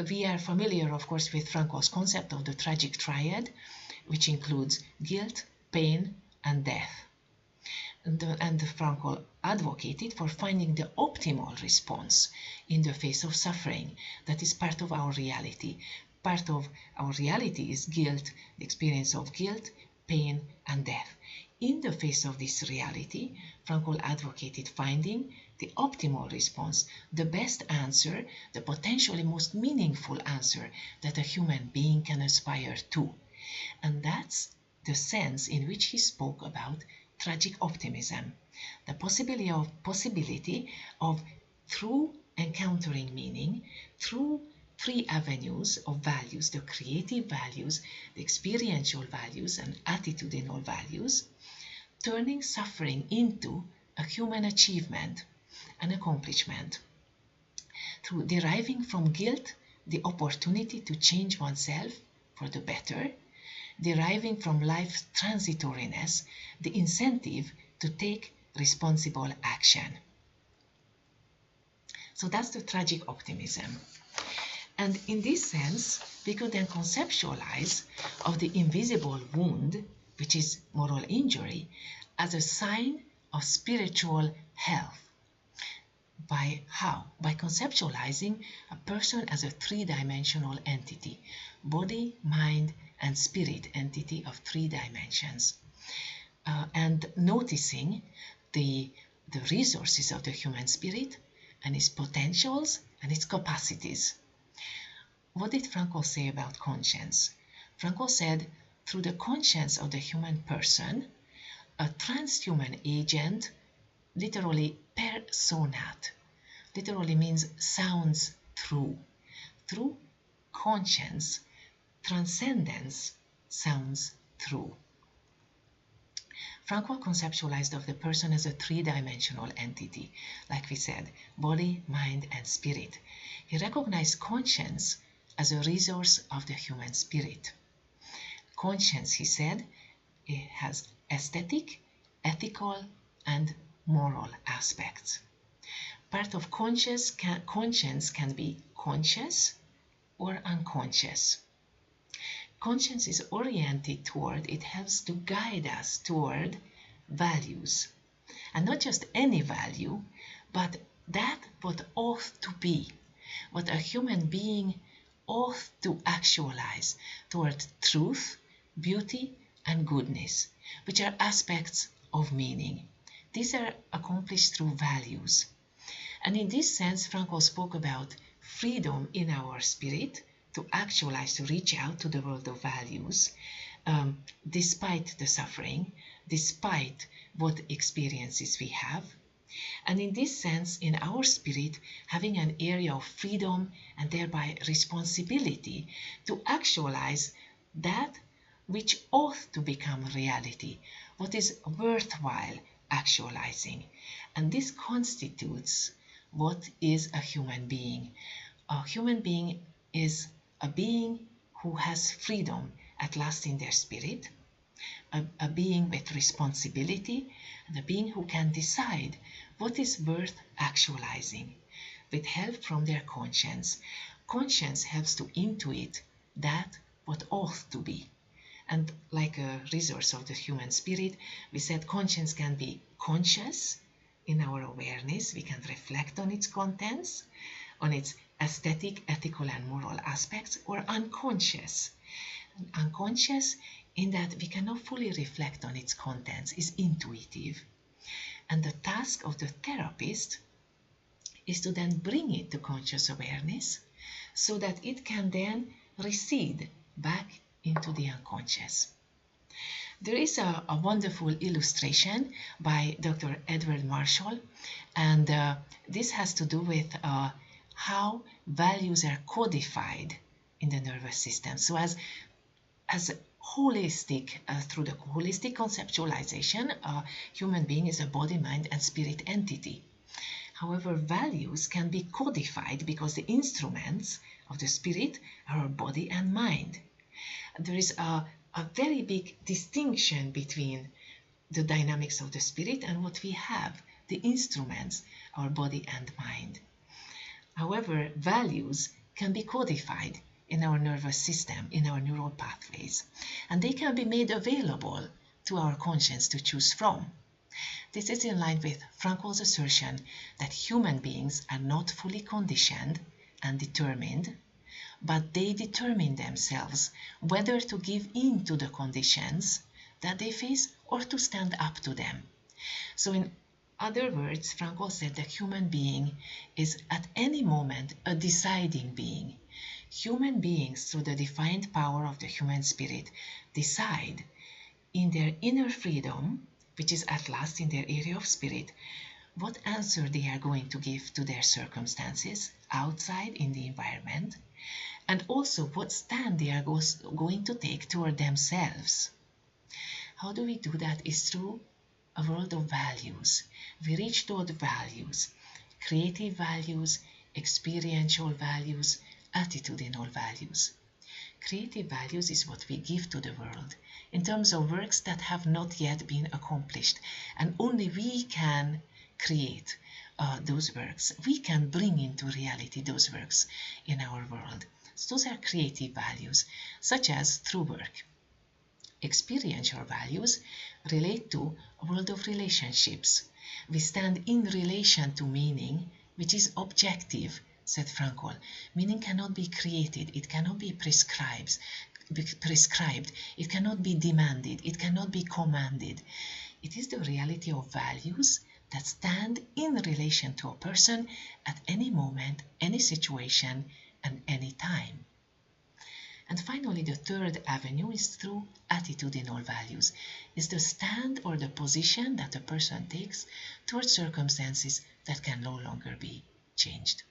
We are familiar, of course, with Frankl's concept of the tragic triad, which includes guilt, pain, and death. And Frankl advocated for finding the optimal response in the face of suffering that is part of our reality. Part of our reality is guilt, the experience of guilt, pain, and death. In the face of this reality, Frankl advocated finding the optimal response, the best answer, the potentially most meaningful answer that a human being can aspire to. And that's the sense in which he spoke about tragic optimism, the possibility of, through encountering meaning, through three avenues of values, the creative values, the experiential values, and attitudinal values, turning suffering into a human achievement, an accomplishment, through deriving from guilt the opportunity to change oneself for the better, deriving from life's transitoriness the incentive to take responsible action. So that's the tragic optimism. And in this sense, we could then conceptualize of the invisible wound, which is moral injury, as a sign of spiritual health. By how? By conceptualizing a person as a three-dimensional entity, body, mind, and spirit entity of three dimensions, and noticing the resources of the human spirit and its potentials and its capacities. What did Frankl say about conscience? Frankl said, through the conscience of the human person, a transhuman agent, literally personat, literally means sounds through. Through conscience, transcendence sounds through. Frankl conceptualized of the person as a three-dimensional entity, like we said, body, mind, and spirit. He recognized conscience as a resource of the human spirit. Conscience, he said, it has aesthetic, ethical, and moral aspects. Part of conscience can be conscious or unconscious. Conscience is oriented toward, it helps to guide us toward values. And not just any value, but that what ought to be, what a human being ought to actualize toward truth, beauty, and goodness, which are aspects of meaning. These are accomplished through values. And in this sense, Frankl spoke about freedom in our spirit to actualize, to reach out to the world of values, despite the suffering, despite what experiences we have. And in this sense, in our spirit, having an area of freedom and thereby responsibility to actualize that which ought to become reality, what is worthwhile actualizing. And this constitutes what is a human being. A human being is a being who has freedom at last in their spirit, a being with responsibility, and a being who can decide what is worth actualizing with help from their conscience. Conscience helps to intuit that what ought to be. And like a resource of the human spirit, we said conscience can be conscious in our awareness. We can reflect on its contents, on its aesthetic, ethical, and moral aspects, or unconscious. Unconscious in that we cannot fully reflect on its contents, is intuitive. And the task of the therapist is to then bring it to conscious awareness so that it can then recede back into the unconscious. There is a wonderful illustration by Dr. Edward Marshall, and this has to do with how values are codified in the nervous system. So as holistic, through the holistic conceptualization, a human being is a body, mind, and spirit entity. However, values can be codified because the instruments of the spirit are our body and mind. There is a very big distinction between the dynamics of the spirit and what we have, the instruments, our body and mind. However, values can be codified in our nervous system, in our neural pathways, and they can be made available to our conscience to choose from. This is in line with Frankl's assertion that human beings are not fully conditioned and determined, but they determine themselves whether to give in to the conditions that they face or to stand up to them. So in other words, Frankl said the human being is at any moment a deciding being. Human beings, through the defined power of the human spirit, decide in their inner freedom, which is at last in their area of spirit, what answer they are going to give to their circumstances outside in the environment, and also what stand they are going to take toward themselves. How do we do that? Is through a world of values. We reach toward values, creative values, experiential values, attitudinal values. Creative values is what we give to the world in terms of works that have not yet been accomplished, and only we can create those works. We can bring into reality those works in our world. So those are creative values, such as through work. Experiential values relate to a world of relationships. We stand in relation to meaning, which is objective, said Frankl. Meaning cannot be created, it cannot be prescribed, it cannot be demanded, it cannot be commanded. It is the reality of values that stand in relation to a person at any moment, any situation, and any time. And finally, the third avenue is through attitudinal values. It's the stand or the position that a person takes towards circumstances that can no longer be changed.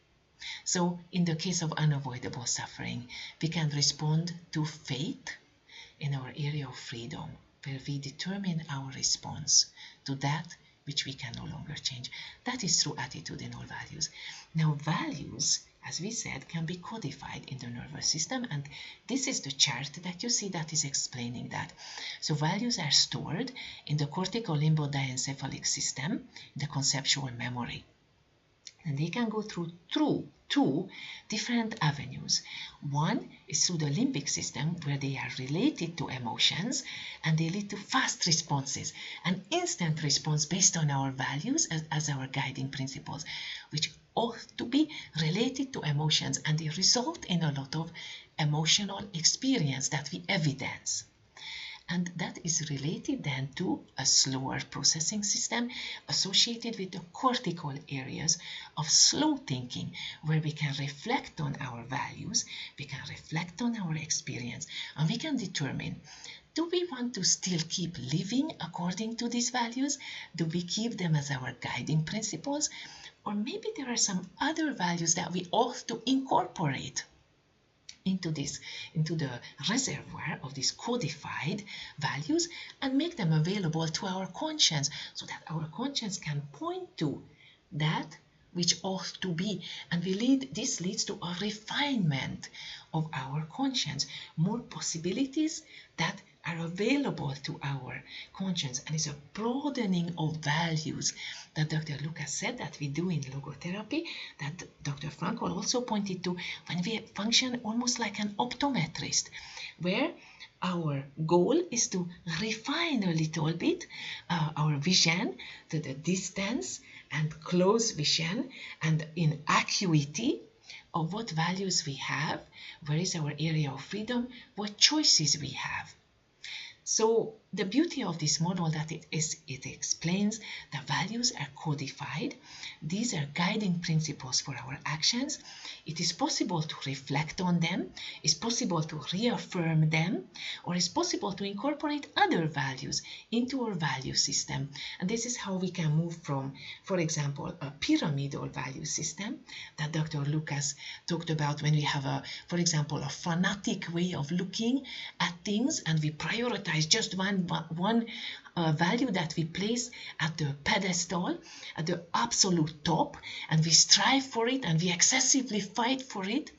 So, in the case of unavoidable suffering, we can respond to fate in our area of freedom, where we determine our response to that which we can no longer change. That is through attitudinal values. Now, values, as we said, can be codified in the nervous system, and this is the chart that you see that is explaining that. So values are stored in the cortical limbodiencephalic system, the conceptual memory. And they can go through two different avenues. One is through the limbic system, where they are related to emotions and they lead to fast responses, an instant response based on our values as our guiding principles, which ought to be related to emotions, and they result in a lot of emotional experience that we evidence. And that is related then to a slower processing system associated with the cortical areas of slow thinking, where we can reflect on our values, we can reflect on our experience, and we can determine, do we want to still keep living according to these values? Do we keep them as our guiding principles? Or maybe there are some other values that we ought to incorporate into the reservoir of these codified values and make them available to our conscience, so that our conscience can point to that which ought to be, and this leads to a refinement of our conscience, more possibilities that are available to our conscience, and it's a broadening of values that Dr. Lucas said that we do in logotherapy, that Dr. Frankl also pointed to, when we function almost like an optometrist, where Our goal is to refine a little bit our vision to the distance and close vision and in acuity of what values we have, where is our area of freedom, what choices we have. So the beauty of this model that it explains the values are codified. These are guiding principles for our actions. It is possible to reflect on them, it's possible to reaffirm them, or it's possible to incorporate other values into our value system. And this is how we can move from, for example, a pyramidal value system that Dr. Lucas talked about when we have, for example, a fanatic way of looking at things and we prioritize just one value that we place at the pedestal, at the absolute top, and we strive for it and we excessively fight for it.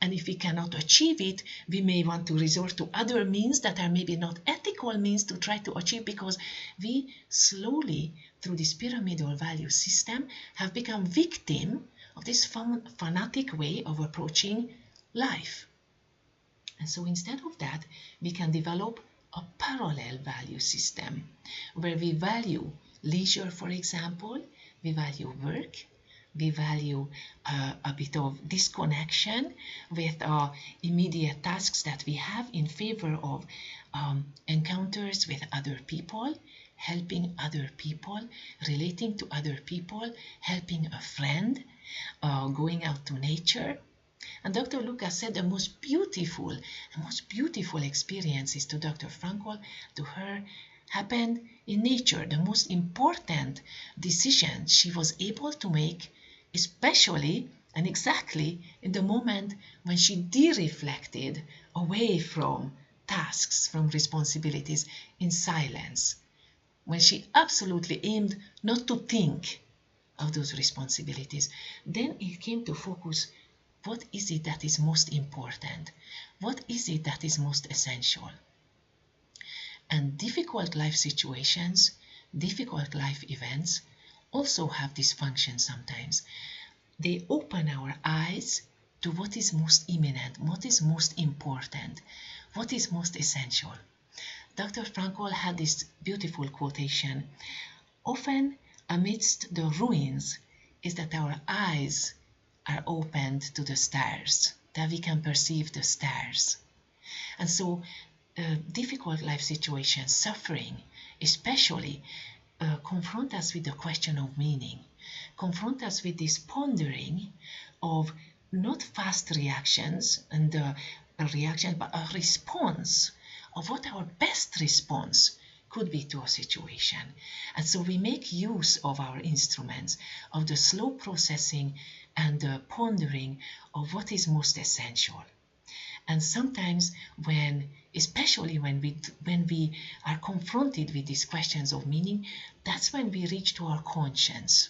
And if we cannot achieve it, we may want to resort to other means that are maybe not ethical means to try to achieve, because we slowly, through this pyramidal value system, have become victim of this fanatic way of approaching life. And so instead of that, we can develop a parallel value system where we value leisure, for example, we value work, we value a bit of disconnection with immediate tasks that we have in favor of encounters with other people, helping other people, relating to other people, helping a friend, going out to nature. And Dr. Lucas said the most beautiful experiences to Dr. Frankl, to her, happened in nature. The most important decision she was able to make, especially and exactly in the moment when she de-reflected away from tasks, from responsibilities, in silence, when she absolutely aimed not to think of those responsibilities. Then it came to focus, what is it that is most important? What is it that is most essential? And difficult life situations, difficult life events also have this function sometimes. They open our eyes to what is most imminent, what is most important, what is most essential. Dr. Frankl had this beautiful quotation: often amidst the ruins is that our eyes are opened to the stars, that we can perceive the stars. And so difficult life situations, suffering especially, confront us with the question of meaning, confront us with this pondering of not fast reactions and a reaction, but a response of what our best response could be to a situation. And so we make use of our instruments, of the slow processing and the pondering of what is most essential. And sometimes especially when we are confronted with these questions of meaning, that's when we reach to our conscience.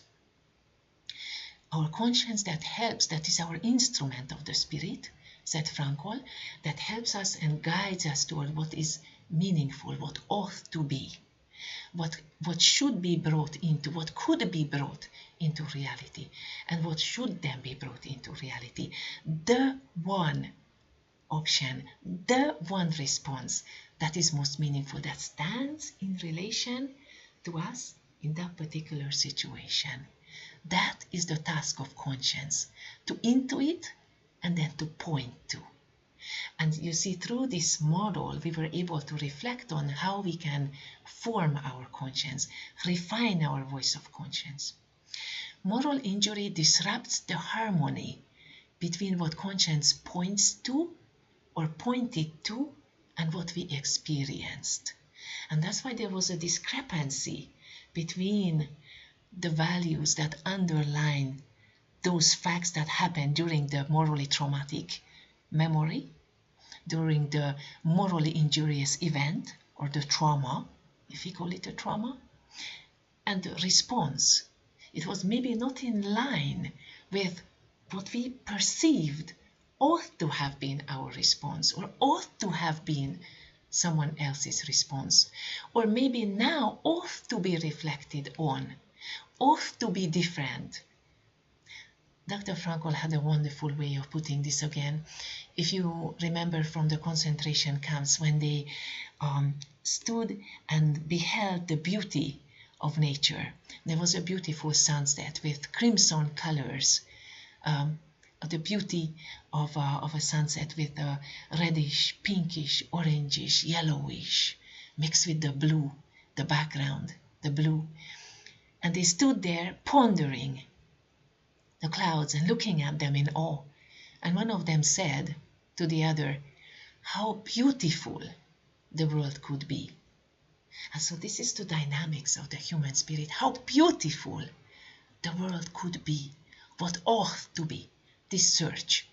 Our conscience that is our instrument of the spirit, said Frankl, that helps us and guides us toward what is meaningful, what ought to be, what should be brought into, what could be brought into reality, and what should then be brought into reality. The one option, the one response that is most meaningful, that stands in relation to us in that particular situation. That is the task of conscience, to intuit and then to point to. And you see, through this model, we were able to reflect on how we can form our conscience, refine our voice of conscience. Moral injury disrupts the harmony between what conscience points to or pointed to and what we experienced. And that's why there was a discrepancy between the values that underline those facts that happened during the morally traumatic memory, during the morally injurious event or the trauma, if we call it a trauma, and the response. It was maybe not in line with what we perceived ought to have been our response, or ought to have been someone else's response, or maybe now ought to be reflected on, ought to be different. Dr. Frankl had a wonderful way of putting this again. If you remember from the concentration camps when they stood and beheld the beauty of nature. There was a beautiful sunset with crimson colors, the beauty of a sunset with a reddish, pinkish, orangish, yellowish, mixed with the blue, the background, the blue. And they stood there pondering the clouds and looking at them in awe. And one of them said to the other, how beautiful the world could be. And so this is the dynamics of the human spirit, how beautiful the world could be, what ought to be. This search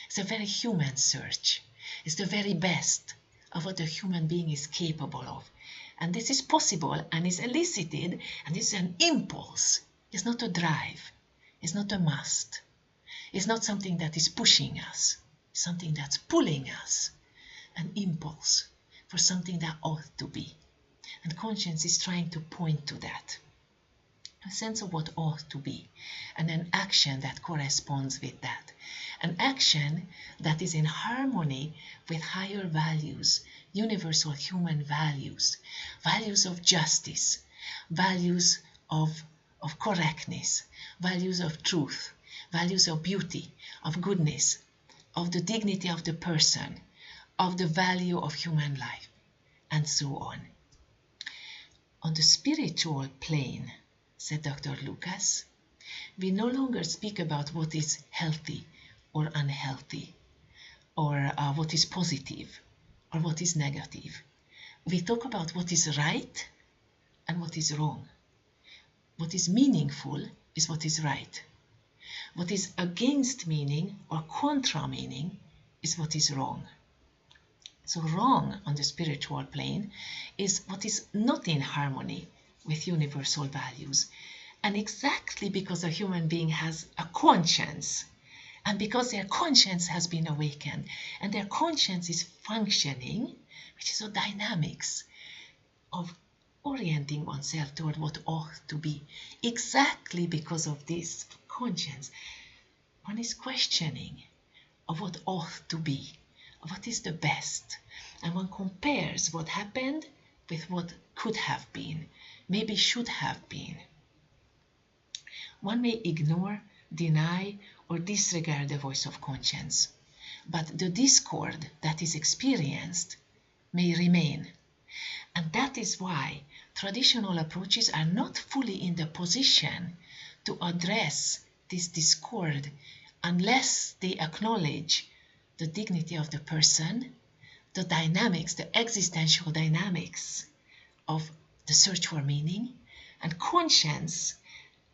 is a very human search. It's the very best of what the human being is capable of. And this is possible and is elicited, and it's an impulse. It's not a drive. It's not a must. It's not something that is pushing us. It's something that's pulling us. An impulse for something that ought to be. And conscience is trying to point to that. A sense of what ought to be. And an action that corresponds with that. An action that is in harmony with higher values, universal human values, values of justice, values of correctness, values of truth, values of beauty, of goodness, of the dignity of the person, of the value of human life, and so on. On the spiritual plane, said Dr. Lucas, we no longer speak about what is healthy or unhealthy, or what is positive or what is negative. We talk about what is right and what is wrong. What is meaningful is what is right. What is against meaning or contra meaning is what is wrong. So wrong on the spiritual plane is what is not in harmony with universal values. And exactly because a human being has a conscience, and because their conscience has been awakened, and their conscience is functioning, which is the dynamics of orienting oneself toward what ought to be. Exactly because of this conscience, one is questioning of what ought to be, of what is the best, and one compares what happened with what could have been, maybe should have been. One may ignore, deny, or disregard the voice of conscience, but the discord that is experienced may remain. And that is why traditional approaches are not fully in the position to address this discord unless they acknowledge the dignity of the person, the dynamics, the existential dynamics of the search for meaning, and conscience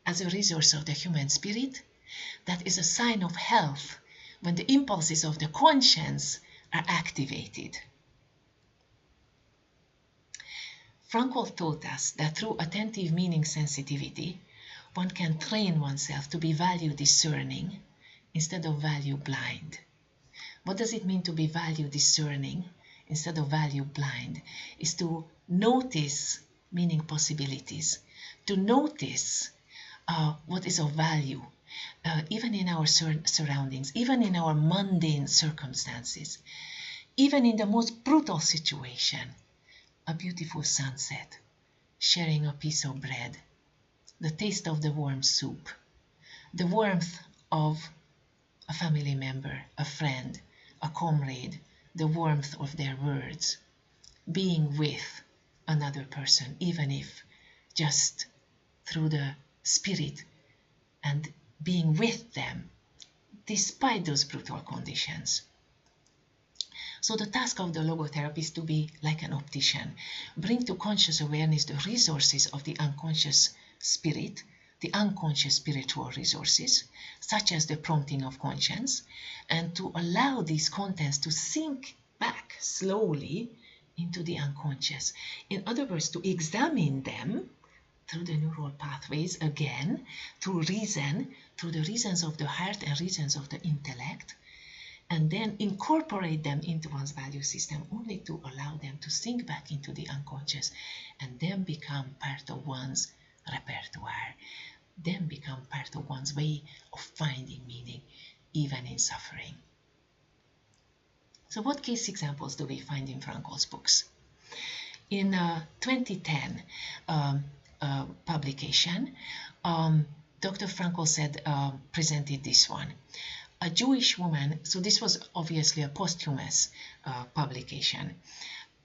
as a resource of the human spirit. That is a sign of health when the impulses of the conscience are activated. Frankl taught us that through attentive meaning sensitivity, one can train oneself to be value discerning instead of value blind. What does it mean to be value discerning instead of value blind? Is to notice meaning possibilities, to notice what is of value, even in our surroundings, even in our mundane circumstances, even in the most brutal situation. A beautiful sunset, sharing a piece of bread, the taste of the warm soup, the warmth of a family member, a friend, a comrade, the warmth of their words, being with another person, even if just through the spirit, and being with them despite those brutal conditions. So the task of the logotherapy is to be like an optician, bring to conscious awareness the resources of the unconscious spirit, the unconscious spiritual resources, such as the prompting of conscience, and to allow these contents to sink back slowly into the unconscious. In other words, to examine them through the neural pathways again, through reason, through the reasons of the heart and reasons of the intellect, and then incorporate them into one's value system only to allow them to sink back into the unconscious and then become part of one's repertoire. then become part of one's way of finding meaning, even in suffering. So what case examples do we find in Frankl's books? In 2010 publication, Dr. Frankl presented this one. A Jewish woman, so this was obviously a posthumous publication.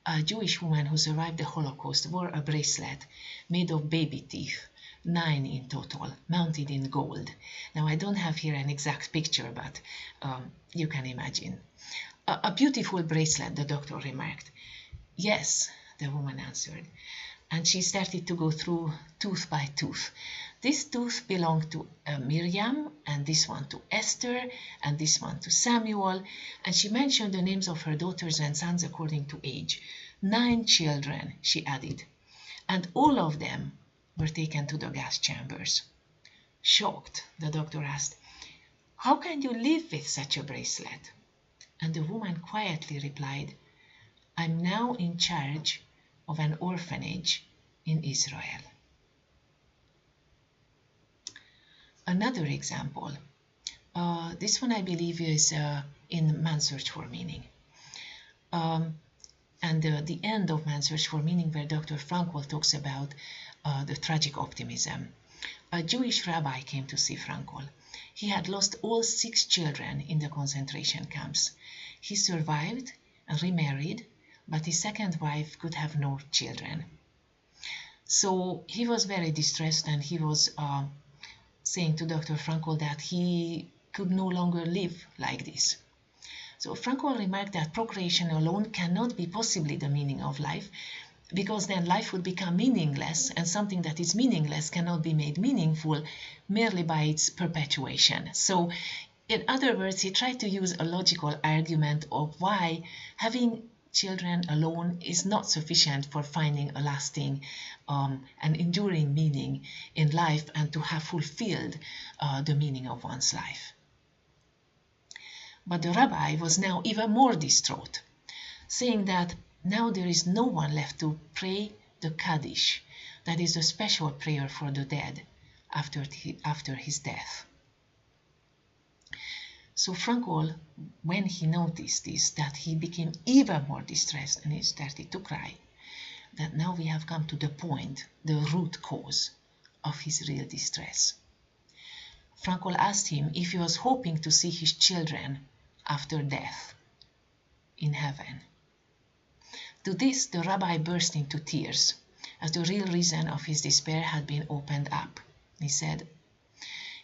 A Jewish woman who survived the Holocaust wore a bracelet made of baby teeth, 9 in total, mounted in gold. Now I don't have here an exact picture, but you can imagine. A beautiful bracelet, the doctor remarked. Yes, the woman answered, and she started to go through tooth by tooth. This tooth belonged to Miriam, and this one to Esther, and this one to Samuel, and she mentioned the names of her daughters and sons according to age. 9 children, she added, and all of them were taken to the gas chambers. Shocked, the doctor asked, "How can you live with such a bracelet?" And the woman quietly replied, "I'm now in charge of an orphanage in Israel." Another example, this one I believe is in Man's Search for Meaning. And the end of Man's Search for Meaning, where Dr. Frankl talks about the tragic optimism. A Jewish rabbi came to see Frankl. He had lost all 6 children in the concentration camps. He survived and remarried, but his second wife could have no children. So he was very distressed, and he was saying to Dr. Frankl that he could no longer live like this. So Frankl remarked that procreation alone cannot be possibly the meaning of life, because then life would become meaningless, and something that is meaningless cannot be made meaningful merely by its perpetuation. So in other words, he tried to use a logical argument of why having children alone is not sufficient for finding a lasting and enduring meaning in life and to have fulfilled the meaning of one's life. But the rabbi was now even more distraught, saying that now there is no one left to pray the Kaddish, that is a special prayer for the dead after his death. So Frankl, when he noticed this, that he became even more distressed and he started to cry, that now we have come to the point, the root cause of his real distress. Frankl asked him if he was hoping to see his children after death in heaven. To this, the rabbi burst into tears, as the real reason of his despair had been opened up. He said,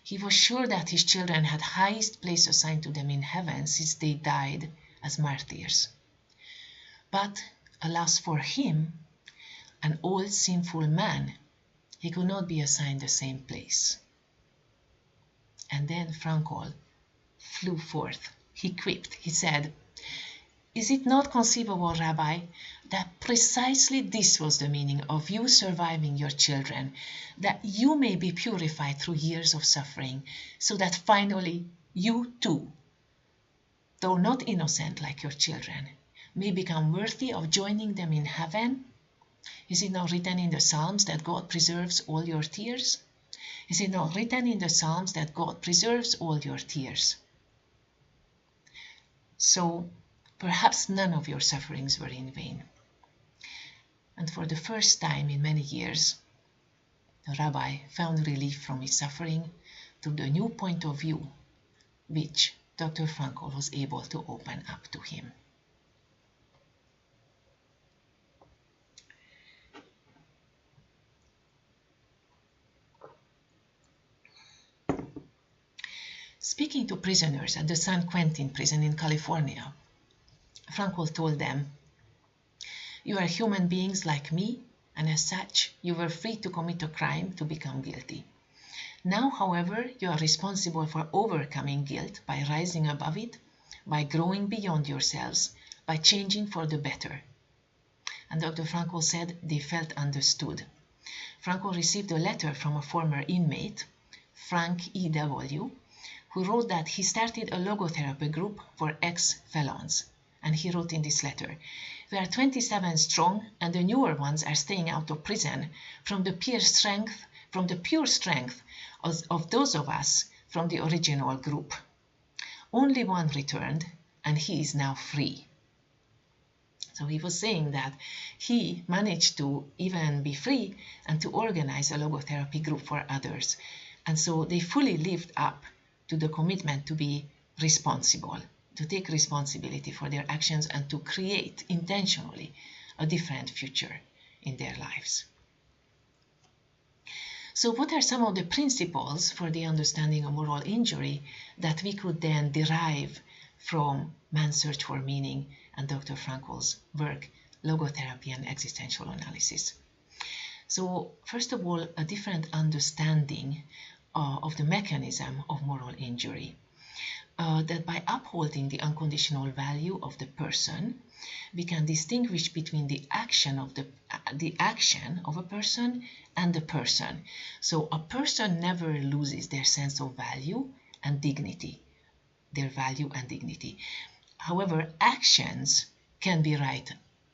he was sure that his children had highest place assigned to them in heaven since they died as martyrs. But, alas for him, an old sinful man, he could not be assigned the same place. And then Frankl flew forth. He quipped, he said, "Is it not conceivable, Rabbi, that precisely this was the meaning of you surviving your children, that you may be purified through years of suffering, so that finally you too, though not innocent like your children, may become worthy of joining them in heaven? Is it not written in the Psalms that God preserves all your tears? Is it not written in the Psalms that God preserves all your tears? So perhaps none of your sufferings were in vain." And for the first time in many years, the rabbi found relief from his suffering through the new point of view which Dr. Frankl was able to open up to him. Speaking to prisoners at the San Quentin prison in California, Frankl told them, "You are human beings like me, and as such, you were free to commit a crime to become guilty. Now, however, you are responsible for overcoming guilt by rising above it, by growing beyond yourselves, by changing for the better." And Dr. Frankl said they felt understood. Frankl received a letter from a former inmate, Frank E.W., who wrote that he started a logotherapy group for ex-felons. And he wrote in this letter, "We are 27 strong, and the newer ones are staying out of prison from the pure strength of those of us from the original group. Only one returned, and he is now free. So he was saying that he managed to even be free and to organize a logotherapy group for others. And so they fully lived up to the commitment to be responsible, to take responsibility for their actions and to create intentionally a different future in their lives. So what are some of the principles for the understanding of moral injury that we could then derive from Man's Search for Meaning and Dr. Frankl's work, Logotherapy and Existential Analysis? So first of all, a different understanding of the mechanism of moral injury. That by upholding the unconditional value of the person, we can distinguish between the action of a person and the person. So a person never loses their sense of value and dignity, their value and dignity. However, actions can be right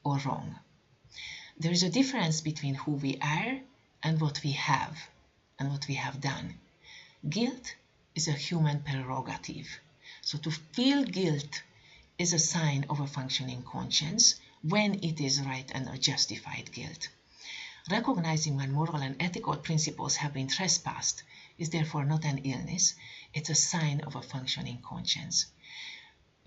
or wrong. There is a difference between who we are and what we have done. Guilt is a human prerogative. So to feel guilt is a sign of a functioning conscience when it is right and a justified guilt. Recognizing when moral and ethical principles have been trespassed is therefore not an illness, it's a sign of a functioning conscience.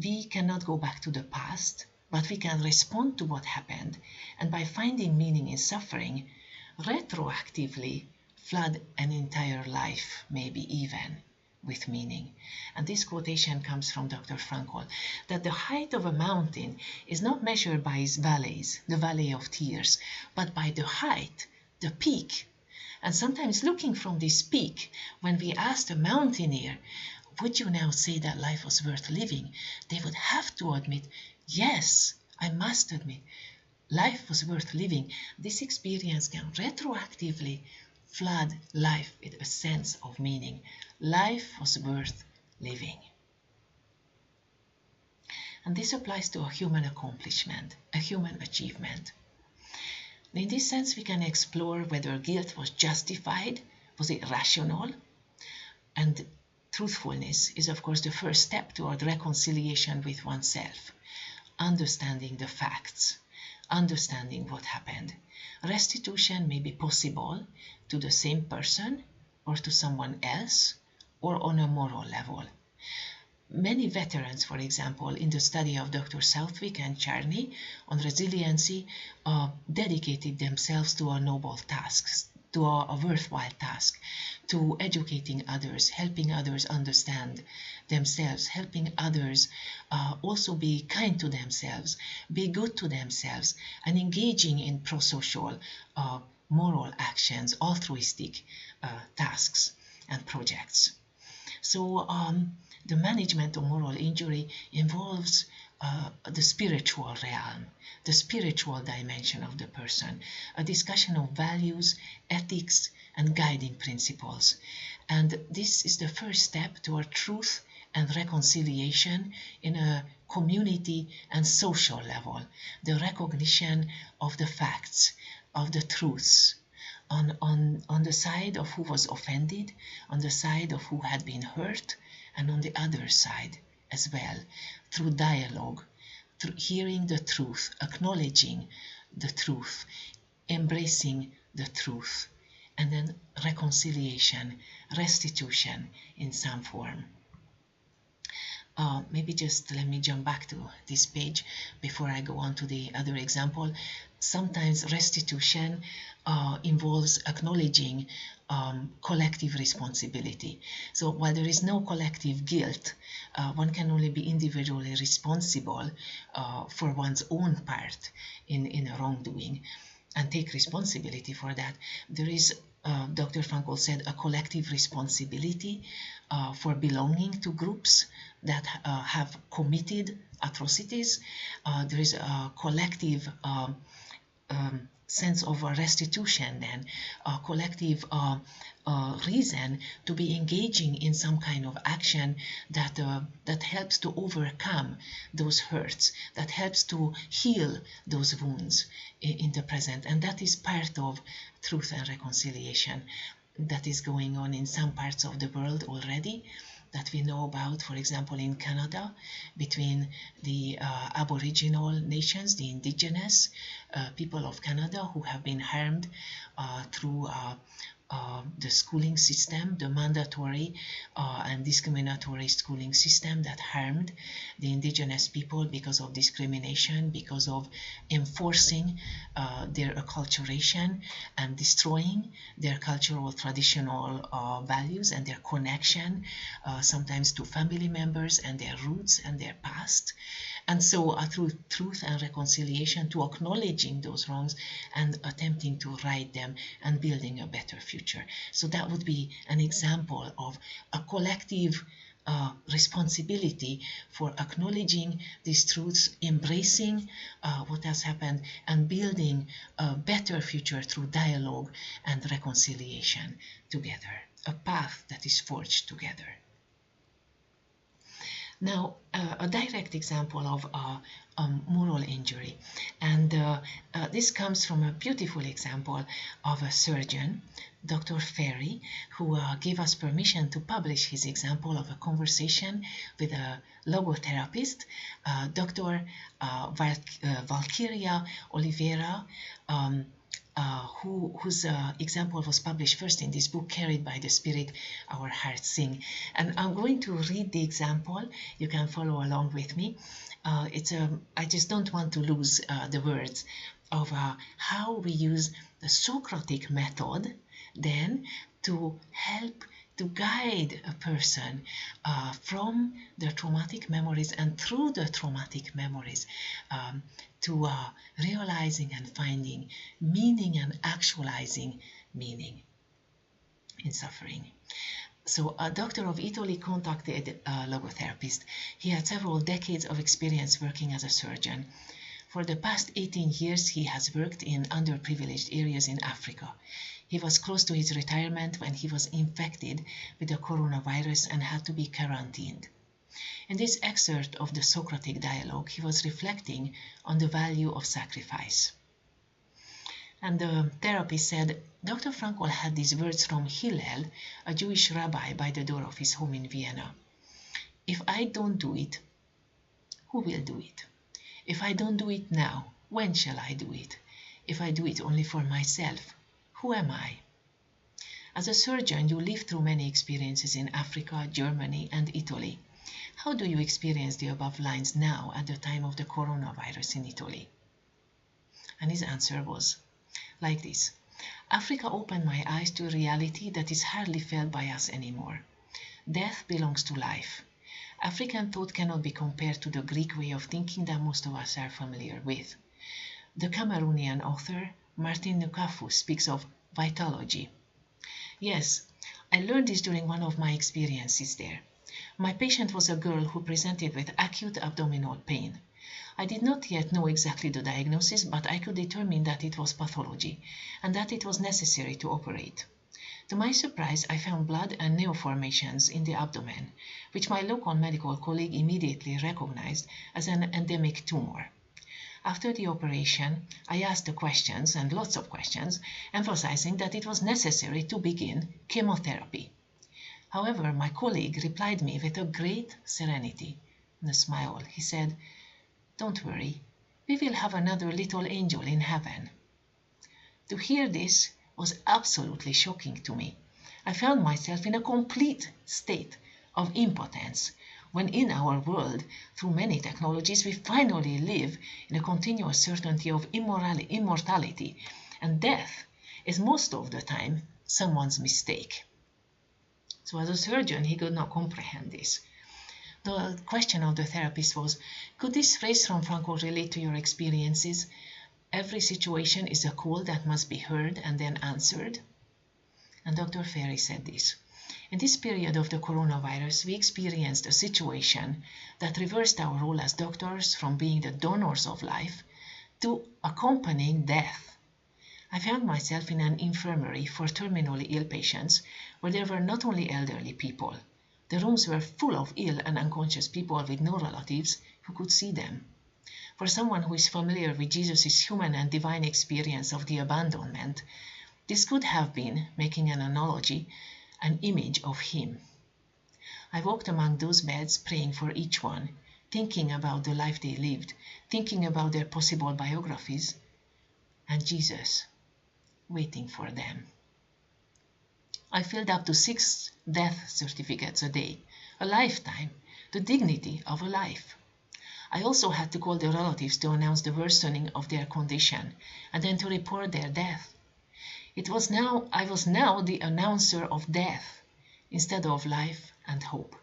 We cannot go back to the past, but we can respond to what happened, and by finding meaning in suffering, retroactively flood an entire life, maybe even, with meaning. And this quotation comes from Dr. Frankl, that the height of a mountain is not measured by its valleys, the valley of tears, but by the height, the peak. And sometimes looking from this peak, when we asked a mountaineer, would you now say that life was worth living? They would have to admit, yes, I must admit, life was worth living. This experience can retroactively flood life with a sense of meaning. Life was worth living. And this applies to a human accomplishment, a human achievement. In this sense, we can explore whether guilt was justified, was it rational? And truthfulness is, of course, the first step toward reconciliation with oneself, understanding the facts, understanding what happened. Restitution may be possible to the same person or to someone else or on a moral level. Many veterans, for example, in the study of Dr. Southwick and Charney on resiliency, dedicated themselves to a noble task, to a worthwhile task, to educating others, helping others understand themselves, helping others also be kind to themselves, be good to themselves, and engaging in pro-social moral actions, altruistic tasks and projects. So the management of moral injury involves the spiritual realm, the spiritual dimension of the person, a discussion of values, ethics, and guiding principles. And this is the first step toward truth and reconciliation in a community and social level, the recognition of the facts, of the truths, on the side of who was offended, on the side of who had been hurt, and on the other side as well, through dialogue, through hearing the truth, acknowledging the truth, embracing the truth, and then reconciliation, restitution in some form. Maybe just let me jump back to this page before I go on to the other example. Sometimes restitution involves acknowledging collective responsibility. So while there is no collective guilt, one can only be individually responsible for one's own part in a wrongdoing and take responsibility for that. There is, Dr. Frankl said, a collective responsibility for belonging to groups that have committed atrocities. There is a collective sense of restitution then, a collective reason to be engaging in some kind of action that helps to overcome those hurts, that helps to heal those wounds in the present. And that is part of truth and reconciliation. that is going on in some parts of the world already that we know about, for example, in Canada, between the Aboriginal nations, the indigenous people of Canada who have been harmed through the schooling system, the mandatory and discriminatory schooling system that harmed the indigenous people because of discrimination, because of enforcing their acculturation and destroying their cultural traditional values and their connection sometimes to family members and their roots and their past. And so through truth and reconciliation, to acknowledging those wrongs and attempting to right them and building a better future. So that would be an example of a collective responsibility for acknowledging these truths, embracing what has happened, and building a better future through dialogue and reconciliation together, a path that is forged together. Now, a direct example of moral injury, and this comes from a beautiful example of a surgeon, Dr. Ferry, who gave us permission to publish his example of a conversation with a logotherapist, Dr. Valkyria Oliveira, whose example was published first in this book, Carried by the Spirit, Our Hearts Sing. And I'm going to read the example. You can follow along with me. I just don't want to lose the words of how we use the Socratic method then to help to guide a person from the traumatic memories and through the traumatic memories to realizing and finding meaning and actualizing meaning in suffering. So a doctor of Italy contacted a logotherapist. He had several decades of experience working as a surgeon. For the past 18 years, he has worked in underprivileged areas in Africa. He was close to his retirement when he was infected with the coronavirus and had to be quarantined. In this excerpt of the Socratic dialogue, he was reflecting on the value of sacrifice. And the therapist said, Dr. Frankl had these words from Hillel, a Jewish rabbi, by the door of his home in Vienna. If I don't do it, who will do it? If I don't do it now, when shall I do it? If I do it only for myself, who am I? As a surgeon, you live through many experiences in Africa, Germany, and Italy. How do you experience the above lines now at the time of the coronavirus in Italy? And his answer was like this. Africa opened my eyes to a reality that is hardly felt by us anymore. Death belongs to life. African thought cannot be compared to the Greek way of thinking that most of us are familiar with. The Cameroonian author Martin Nukafu speaks of vitalogy. Yes, I learned this during one of my experiences there. My patient was a girl who presented with acute abdominal pain. I did not yet know exactly the diagnosis, but I could determine that it was pathology and that it was necessary to operate. To my surprise, I found blood and neoformations in the abdomen, which my local medical colleague immediately recognized as an endemic tumor. After the operation, I asked the questions, and lots of questions, emphasizing that it was necessary to begin chemotherapy. However, my colleague replied me with a great serenity and a smile. He said, Don't worry, we will have another little angel in heaven. To hear this was absolutely shocking to me. I found myself in a complete state of impotence, when in our world, through many technologies, we finally live in a continuous certainty of immortality, and death is most of the time someone's mistake. So as a surgeon, he could not comprehend this. The question of the therapist was, could this phrase from Frankl relate to your experiences? Every situation is a call that must be heard and then answered. And Dr. Ferry said this. In this period of the coronavirus, we experienced a situation that reversed our role as doctors from being the donors of life to accompanying death. I found myself in an infirmary for terminally ill patients where there were not only elderly people. The rooms were full of ill and unconscious people with no relatives who could see them. For someone who is familiar with Jesus' human and divine experience of the abandonment, This could have been, making an analogy, an image of him. I walked among those beds, praying for each one, thinking about the life they lived, thinking about their possible biographies, and Jesus waiting for them. I filled up to 6 death certificates a day, a lifetime, the dignity of a life. I also had to call the relatives to announce the worsening of their condition and then to report their death. I was now the announcer of death instead of life and hope.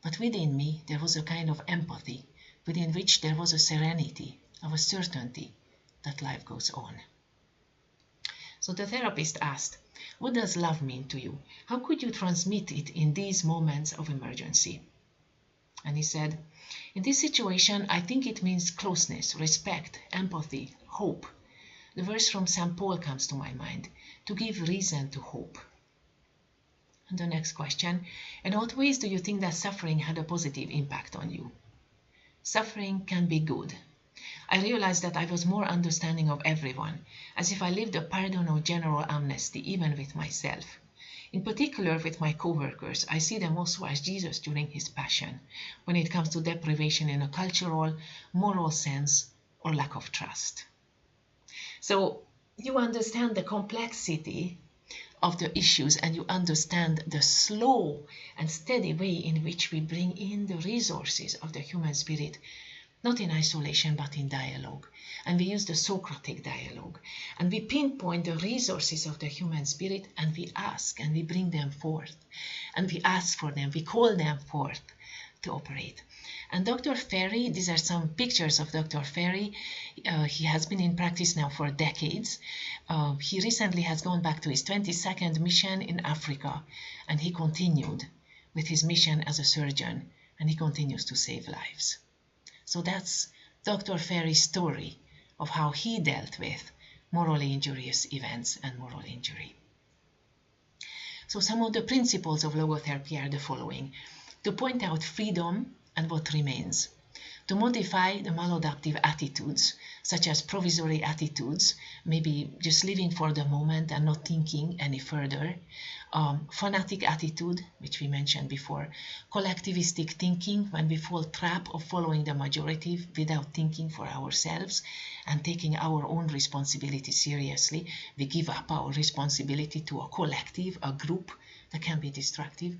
But within me there was a kind of empathy, within which there was a serenity, of a certainty that life goes on. So the therapist asked, "What does love mean to you? How could you transmit it in these moments of emergency?" And he said, "In this situation, I think it means closeness, respect, empathy, hope." The verse from St. Paul comes to my mind, to give reason to hope. And the next question, in what ways do you think that suffering had a positive impact on you? Suffering can be good. I realized that I was more understanding of everyone, as if I lived a pardon or general amnesty, even with myself. In particular with my co-workers, I see them also as Jesus during his passion, when it comes to deprivation in a cultural, moral sense, or lack of trust. So you understand the complexity of the issues, and you understand the slow and steady way in which we bring in the resources of the human spirit, not in isolation but in dialogue. And we use the Socratic dialogue, and we pinpoint the resources of the human spirit, and we ask and we bring them forth, and we ask for them, we call them forth to operate. And Dr. Ferry, these are some pictures of Dr. Ferry. He has been in practice now for decades. He recently has gone back to his 22nd mission in Africa, and he continued with his mission as a surgeon, and he continues to save lives. So that's Dr. Ferry's story of how he dealt with morally injurious events and moral injury. So some of the principles of logotherapy are the following: to point out freedom and what remains, to modify the maladaptive attitudes, such as provisory attitudes, maybe just living for the moment and not thinking any further, fanatic attitude, which we mentioned before, collectivistic thinking, when we fall trap of following the majority without thinking for ourselves and taking our own responsibility seriously. We give up our responsibility to a collective, a group, that can be destructive.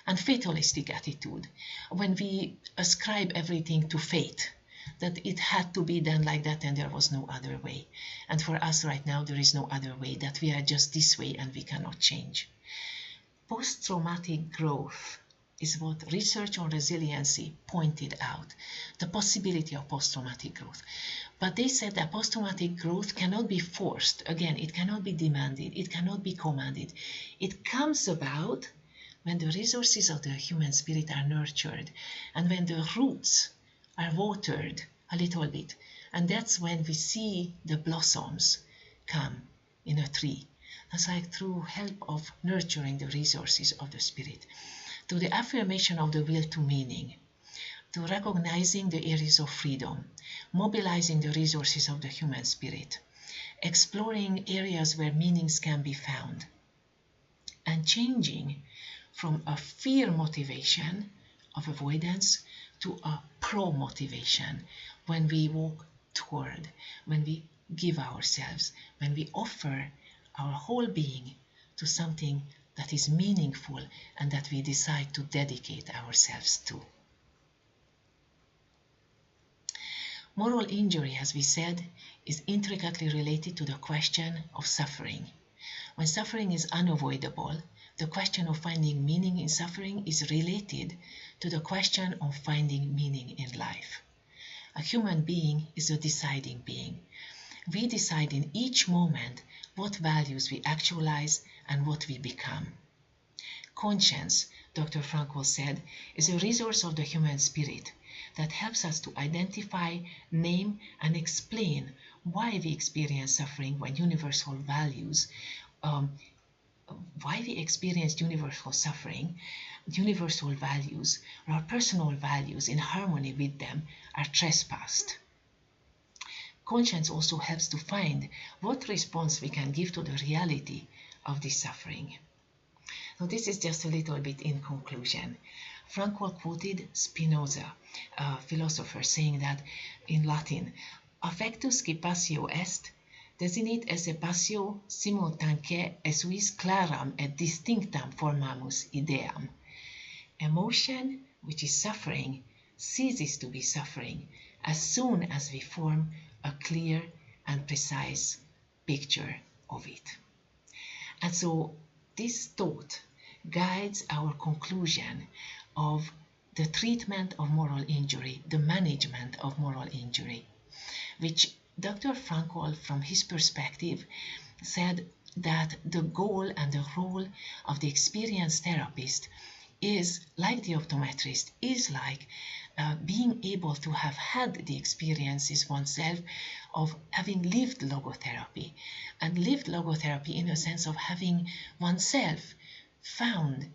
And fatalistic attitude, when we ascribe everything to fate, that it had to be done like that and there was no other way. And for us right now, there is no other way, that we are just this way and we cannot change. Post-traumatic growth is what research on resiliency pointed out, the possibility of post-traumatic growth. But they said that post-traumatic growth cannot be forced. Again, it cannot be demanded, it cannot be commanded. It comes about when the resources of the human spirit are nurtured, and when the roots are watered a little bit, and that's when we see the blossoms come in a tree. That's like through help of nurturing the resources of the spirit, to the affirmation of the will to meaning, to recognizing the areas of freedom, mobilizing the resources of the human spirit, exploring areas where meanings can be found, and changing from a fear motivation of avoidance to a pro-motivation when we walk toward, when we give ourselves, when we offer our whole being to something that is meaningful and that we decide to dedicate ourselves to. Moral injury, as we said, is intricately related to the question of suffering. When suffering is unavoidable, the question of finding meaning in suffering is related to the question of finding meaning in life. A human being is a deciding being. We decide in each moment what values we actualize and what we become. Conscience, Dr. Frankl said, is a resource of the human spirit that helps us to identify, name, and explain why we experience suffering when universal values why we experience universal suffering, universal values, or our personal values in harmony with them are trespassed. conscience also helps to find what response we can give to the reality of this suffering. So this is just a little bit in conclusion. Frankl quoted Spinoza, a philosopher, saying that in Latin, affectus qui passio est, desinit esse passio simultanque esuis claram et distinctam formamus ideam. Emotion, which is suffering, ceases to be suffering as soon as we form a clear and precise picture of it. And so this thought guides our conclusion of the treatment of moral injury, the management of moral injury, which Dr. Frankl, from his perspective, said that the goal and the role of the experienced therapist is, like the optometrist, is like being able to have had the experiences oneself of having lived logotherapy, and lived logotherapy in a sense of having oneself found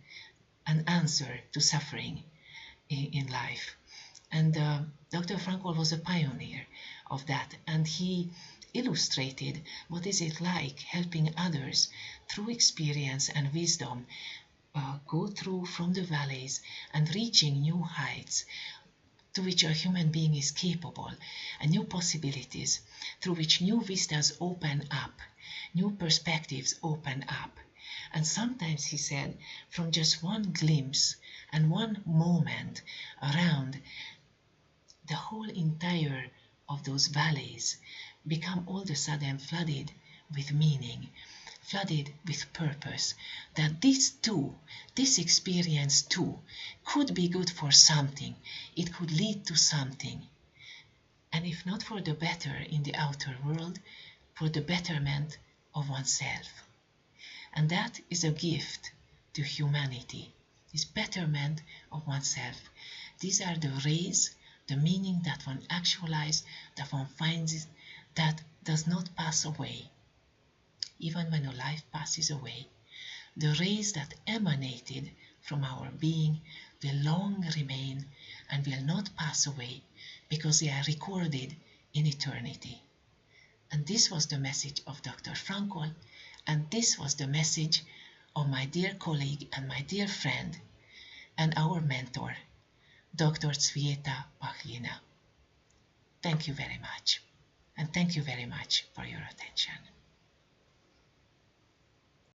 an answer to suffering in life. And Dr. Frankl was a pioneer of that, and he illustrated what is it like helping others through experience and wisdom go through from the valleys and reaching new heights to which a human being is capable, and new possibilities through which new vistas open up, new perspectives open up. And sometimes, he said, from just one glimpse and one moment around, the whole entire of those valleys become all of a sudden flooded with meaning, flooded with purpose, that this experience too, could be good for something, it could lead to something, and if not for the better in the outer world, for the betterment of oneself. And that is a gift to humanity, this betterment of oneself. These are the rays, the meaning that one actualizes, that one finds, that does not pass away. Even when a life passes away, the rays that emanated from our being will long remain and will not pass away because they are recorded in eternity. And this was the message of Dr. Frankl, and this was the message of my dear colleague and my dear friend and our mentor, Dr. Cvieta Pachlina. Thank you very much, and thank you very much for your attention.